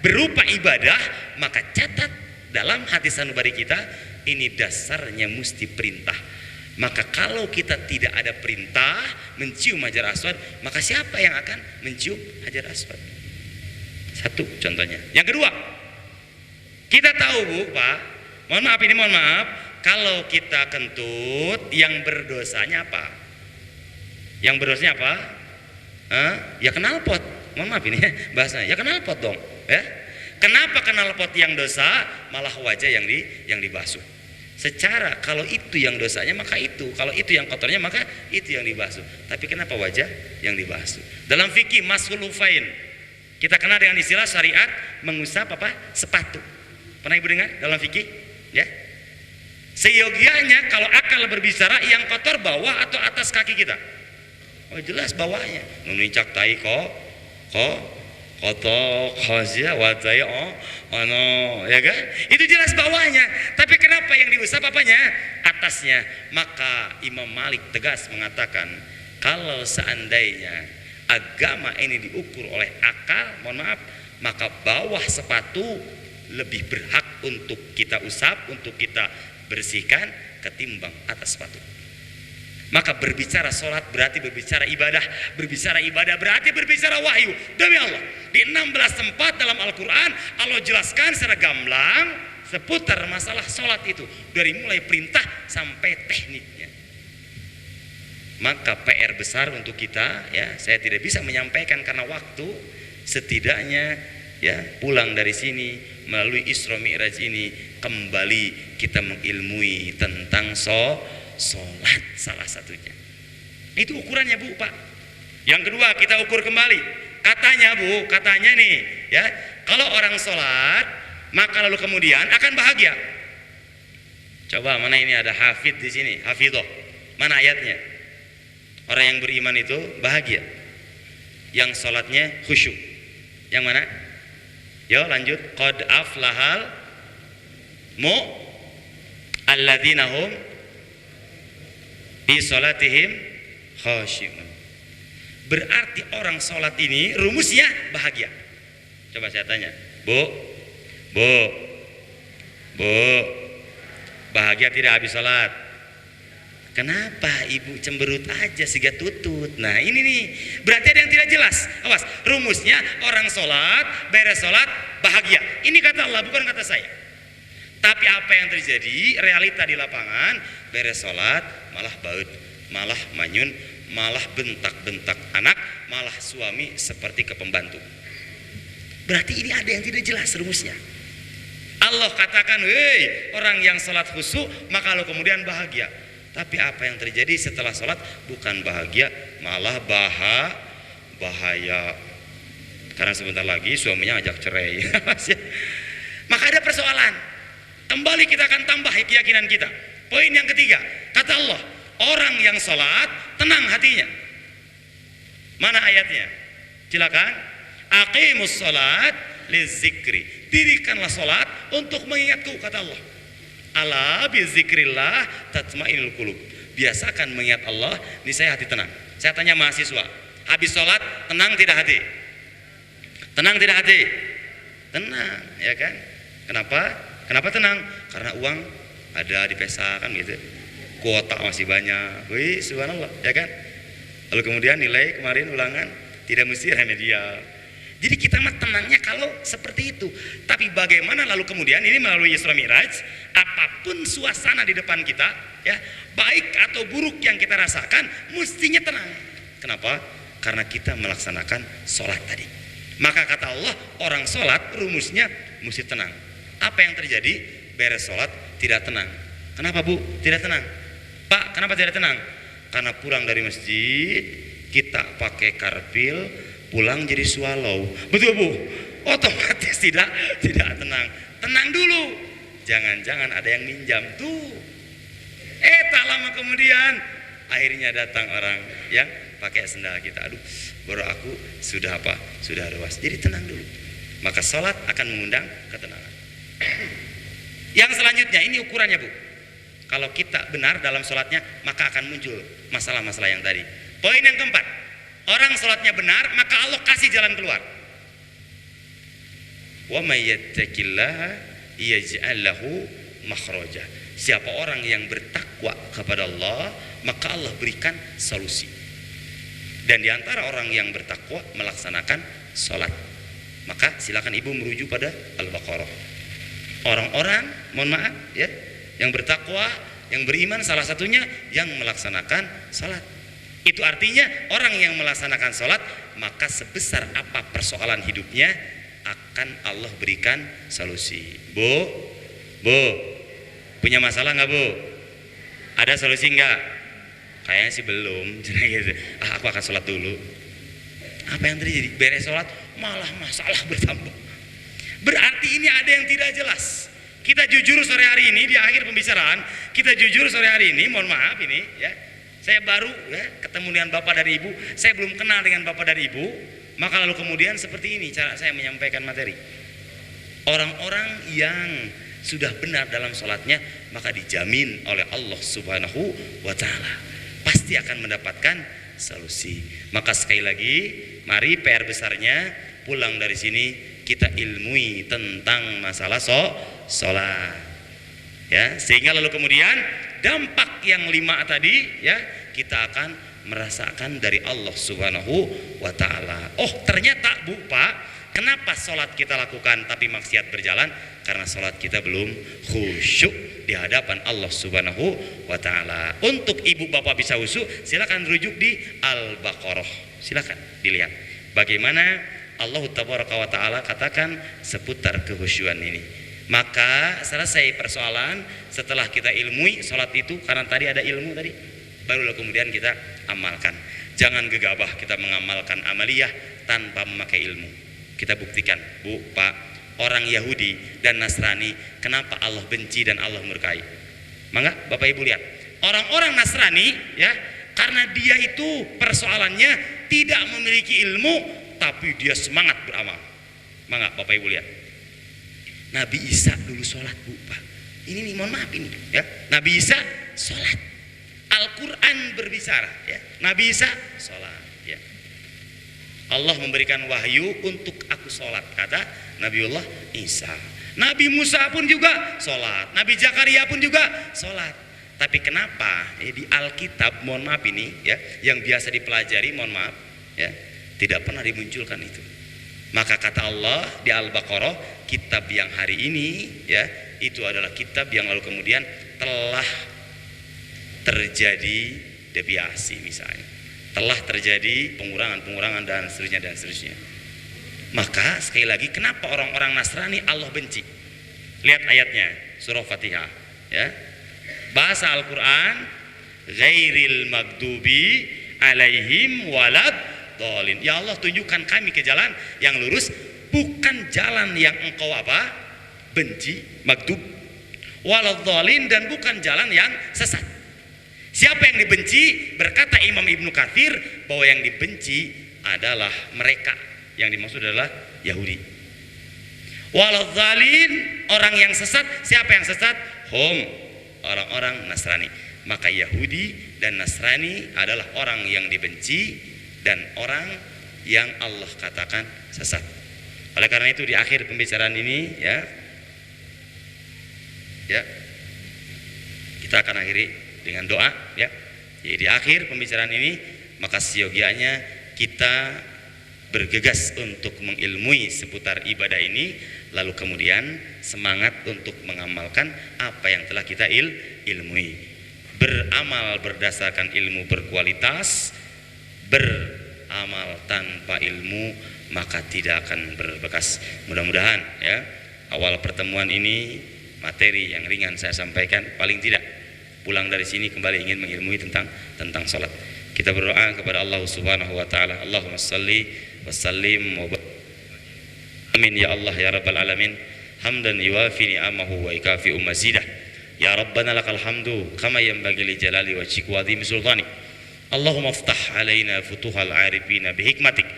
berupa ibadah, maka catat dalam hati sanubari kita, ini dasarnya mesti perintah. Maka kalau kita tidak ada perintah mencium Hajar Aswad, maka siapa yang akan mencium Hajar Aswad? Satu contohnya. Yang kedua, kita tahu, Bu, Pak, mohon maaf, kalau kita kentut, yang berdosanya apa? Yang berdosanya apa? Ya knalpot. Mohon maaf ini bahasanya. Ya knalpot dong, ya. Kenapa knalpot yang dosa, malah wajah yang dibasuh? Secara kalau itu yang dosanya maka itu, kalau itu yang kotornya maka itu yang dibasuh. Tapi kenapa wajah yang dibasuh? Dalam fikih mashul ufain, kita kenal dengan istilah syariat mengusap sepatu. Pernah Ibu dengar dalam fikih? Ya. Seyogianya kalau akal berbicara, yang kotor bawah atau atas kaki kita? Oh jelas bawahnya. Nunicak tai kok kotor khazia wadai ya kan? Itu jelas bawahnya. Tapi kenapa yang diusap apanya? Atasnya. Maka Imam Malik tegas mengatakan, kalau seandainya agama ini diukur oleh akal, mohon maaf, maka bawah sepatu lebih berhak untuk kita usap, untuk kita bersihkan ketimbang atas sepatu. Maka berbicara sholat berarti berbicara ibadah. Berbicara ibadah berarti berbicara wahyu. Demi Allah, di 16 tempat dalam Al-Quran Allah jelaskan secara gamblang seputar masalah sholat itu, dari mulai perintah sampai tekniknya. Maka PR besar untuk kita, ya, saya tidak bisa menyampaikan karena waktu. Setidaknya, ya, pulang dari sini melalui Isra Mi'raj ini, kembali kita mengilmui tentang sholat, salah satunya. Itu ukurannya, Bu, Pak. Yang kedua, kita ukur kembali. Katanya, Bu, katanya nih, ya, kalau orang sholat, maka lalu kemudian akan bahagia. Coba mana ini ada hafid di sini, hafidhoh. Mana ayatnya? Orang yang beriman itu bahagia. Yang sholatnya khusyuk. Yang mana? Yo lanjut. Qad aflahal alladzina hum fi sholatihim khasyi'un. Berarti orang sholat ini rumusnya bahagia. Coba saya tanya, Bu, bahagia tidak habis sholat? Kenapa Ibu cemberut aja siga tutut? Nah ini nih, berarti ada yang tidak jelas. Awas, rumusnya orang sholat, beres sholat, bahagia. Ini kata Allah, bukan kata saya. Tapi apa yang terjadi, realita di lapangan, beres sholat, malah baut, malah manyun, malah bentak-bentak anak, malah suami seperti ke pembantu. Berarti ini ada yang tidak jelas rumusnya. Allah katakan, hei orang yang sholat khusyuk, maka lo kemudian bahagia. Tapi apa yang terjadi setelah sholat? Bukan bahagia, malah bahaya. Karena sebentar lagi suaminya ajak cerai. Maka ada persoalan. Kembali kita akan tambah keyakinan kita. Poin yang ketiga, kata Allah, orang yang sholat tenang hatinya. Mana ayatnya? Silakan. Aqimus sholat lizikri. Dirikanlah sholat untuk mengingatku, kata Allah. Ala bizikrillah tatmainul qulub. biasakan mengingat Allah, ini saya hati tenang. Saya tanya mahasiswa, habis sholat tenang tidak hati? Tenang tidak hati? Tenang, ya kan? Kenapa? Kenapa tenang? Karena uang ada di pesa kan gitu. Kuota masih banyak. Wih, subhanallah, ya kan? Lalu kemudian nilai kemarin ulangan tidak mesti remedial. Jadi kita mah tenangnya kalau seperti itu. Tapi bagaimana lalu kemudian ini melalui Isra Mi'raj, apapun suasana di depan kita, ya, baik atau buruk yang kita rasakan, mestinya tenang. Kenapa? Karena kita melaksanakan sholat tadi. Maka kata Allah, orang sholat rumusnya mesti tenang. Apa yang terjadi? Beres sholat tidak tenang. Kenapa Bu? Tidak tenang. Pak, kenapa tidak tenang? Karena pulang dari masjid, kita pakai karpil, pulang jadi swallow. Betul Bu? Otomatis tidak tenang. Tenang dulu. Jangan-jangan ada yang minjam tuh. Tak lama kemudian akhirnya datang orang yang pakai sendal kita. Aduh, baru aku sudah apa? Sudah ruas. Jadi tenang dulu. Maka sholat akan mengundang ketenangan. Yang selanjutnya ini ukurannya Bu. Kalau kita benar dalam sholatnya, maka akan muncul masalah-masalah yang tadi. Poin yang keempat, orang sholatnya benar, maka Allah kasih jalan keluar. Wa may yattaqillaha yaj'al lahu makhraja. Siapa orang yang bertakwa kepada Allah, maka Allah berikan solusi. Dan di antara orang yang bertakwa melaksanakan sholat, maka silakan ibu merujuk pada Al-Baqarah. Orang-orang, mohon maaf ya, yang bertakwa, yang beriman, salah satunya yang melaksanakan sholat. Itu artinya orang yang melaksanakan sholat, maka sebesar apa persoalan hidupnya akan Allah berikan solusi. Bu, punya masalah nggak Bu? Ada solusi nggak? Kayaknya sih belum. Gitu. Aku akan sholat dulu. Apa yang terjadi? Beres sholat malah masalah bertambah. Berarti ini ada yang tidak jelas. Kita jujur sore hari ini di akhir pembicaraan, kita jujur sore hari ini, mohon maaf ini ya. Saya baru ya ketemu dengan Bapak dari Ibu, saya belum kenal dengan Bapak dari Ibu, maka lalu kemudian seperti ini cara saya menyampaikan materi. Orang-orang yang sudah benar dalam sholatnya, maka dijamin oleh Allah Subhanahu wa Ta'ala pasti akan mendapatkan solusi. Maka sekali lagi, mari PR besarnya pulang dari sini kita ilmui tentang masalah sholat ya, sehingga lalu kemudian dampak yang 5 tadi ya kita akan merasakan dari Allah Subhanahu wa Ta'ala. Oh ternyata Bu Pak, kenapa sholat kita lakukan tapi maksiat berjalan? Karena sholat kita belum khusyuk di hadapan Allah Subhanahu wa Ta'ala. Untuk ibu bapak bisa khusyuk, silakan rujuk di Al-Baqarah, silakan dilihat bagaimana Allah Tabaraka wa Ta'ala katakan seputar kehusyuan ini. Maka selesai persoalan setelah kita ilmui sholat itu, karena tadi ada ilmu tadi, barulah kemudian kita amalkan. Jangan gegabah kita mengamalkan amaliyah tanpa memakai ilmu. Kita buktikan Bu, Pak, orang Yahudi dan Nasrani kenapa Allah benci dan Allah murkai. Maka Bapak Ibu lihat, orang-orang Nasrani ya, karena dia itu persoalannya tidak memiliki ilmu, tapi dia semangat beramal. Maka Bapak Ibu lihat, Nabi Isa dulu sholat Bu Pak. Ini nih mohon maaf ini ya, Nabi Isa sholat. Al-Quran berbicara ya, Nabi Isa sholat ya. Allah memberikan wahyu untuk aku sholat, kata Nabiullah Isa. Nabi Musa pun juga sholat, Nabi Zakaria pun juga sholat. Tapi kenapa di Alkitab, mohon maaf ini ya, yang biasa dipelajari, mohon maaf ya, tidak pernah dimunculkan itu. Maka kata Allah di Al-Baqarah, kitab yang hari ini ya, itu adalah kitab yang lalu kemudian telah terjadi deviasi misalnya, telah terjadi pengurangan dan seterusnya. Maka sekali lagi, kenapa orang-orang Nasrani Allah benci? Lihat ayatnya, surah Fatihah ya. Bahasa Al-Quran, ghairil magdubi alaihim walad dolin. Ya Allah, tunjukkan kami ke jalan yang lurus, bukan jalan yang engkau apa? Benci, magdub, walad dolin, dan bukan jalan yang sesat. Siapa yang dibenci? Berkata Imam Ibnu Katsir bahwa yang dibenci adalah mereka. Yang dimaksud adalah Yahudi. Walad dolin, orang yang sesat. Siapa yang sesat? Hum, orang-orang Nasrani. Maka Yahudi dan Nasrani adalah orang yang dibenci dan orang yang Allah katakan sesat. Oleh karena itu di akhir pembicaraan ini ya kita akan akhiri dengan doa ya. Jadi di akhir pembicaraan ini maka seyogianya kita bergegas untuk mengilmui seputar ibadah ini, lalu kemudian semangat untuk mengamalkan apa yang telah kita ilmui. Beramal berdasarkan ilmu berkualitas, beramal tanpa ilmu maka tidak akan berbekas. Mudah-mudahan ya awal pertemuan ini materi yang ringan saya sampaikan, paling tidak pulang dari sini kembali ingin mengilmui tentang salat. Kita berdoa kepada Allah Subhanahu wa taala. Allahumma shalli wa sallim wa amin ya Allah ya rabbal alamin. Hamdan yuwafi ni'amahu wa ikafi mazidah. Ya rabbana lakal hamdu kama yanbaghi li jalali wajhika wa azimi sultani. Allahumma iftah alaina futuhal arifina bihikmatik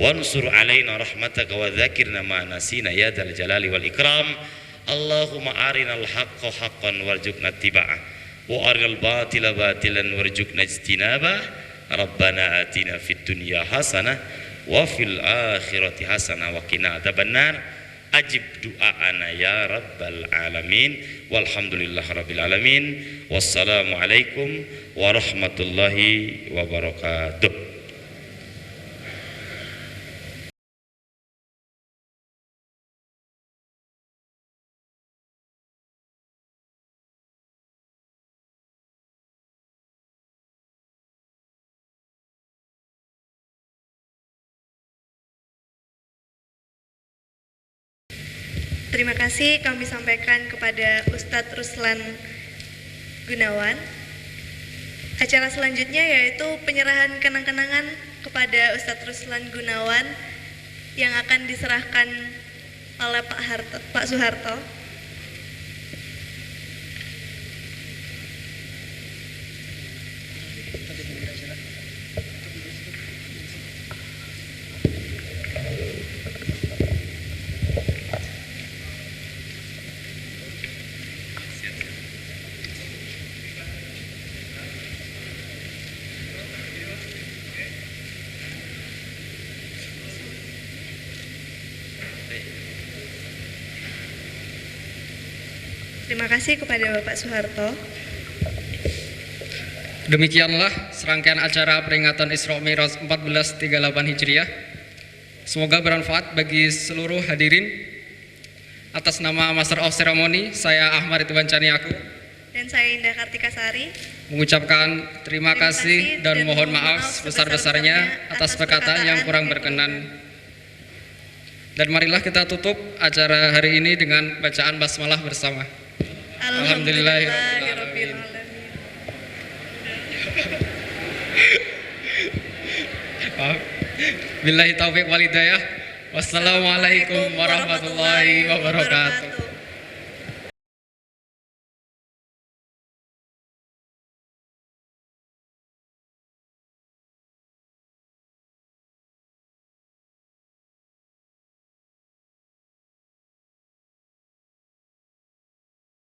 wansur alaina rahmataka wa dzakirna ma nasina ya dzal jalali wal ikram. Allahumma arinal haqqa haqqan warzuqna ittiba'ah wa arinal batila batilan warzuqna ijtinabah. Rabbana atina fid dunya hasanah wa fil akhirati hasanah wa qina adzabannar. Ajib du'aana ya rabbal alamin. Walhamdulillah rabbil alamin. Wassalamu alaikum warahmatullahi wabarakatuh. Terima kasih kami sampaikan kepada Ustadz Ruslan Gunawan. Acara selanjutnya yaitu penyerahan kenang-kenangan kepada Ustadz Ruslan Gunawan yang akan diserahkan oleh Pak Soeharto. Terima kasih kepada Bapak Soeharto. Demikianlah serangkaian acara peringatan Isra Mi'raj 1438 Hijriah. Semoga bermanfaat bagi seluruh hadirin. Atas nama Master of Ceremony, saya Ahmad Ridwan Caniaku Dan saya Indah Kartika Sari mengucapkan terima kasih dan mohon maaf sebesar-besarnya atas perkataan yang kurang berkenan. Dan marilah kita tutup acara hari ini dengan bacaan basmalah bersama. Alhamdulillahirabbil alamin. Billahi taufiq wal hidayah. Wassalamualaikum warahmatullahi wabarakatuh.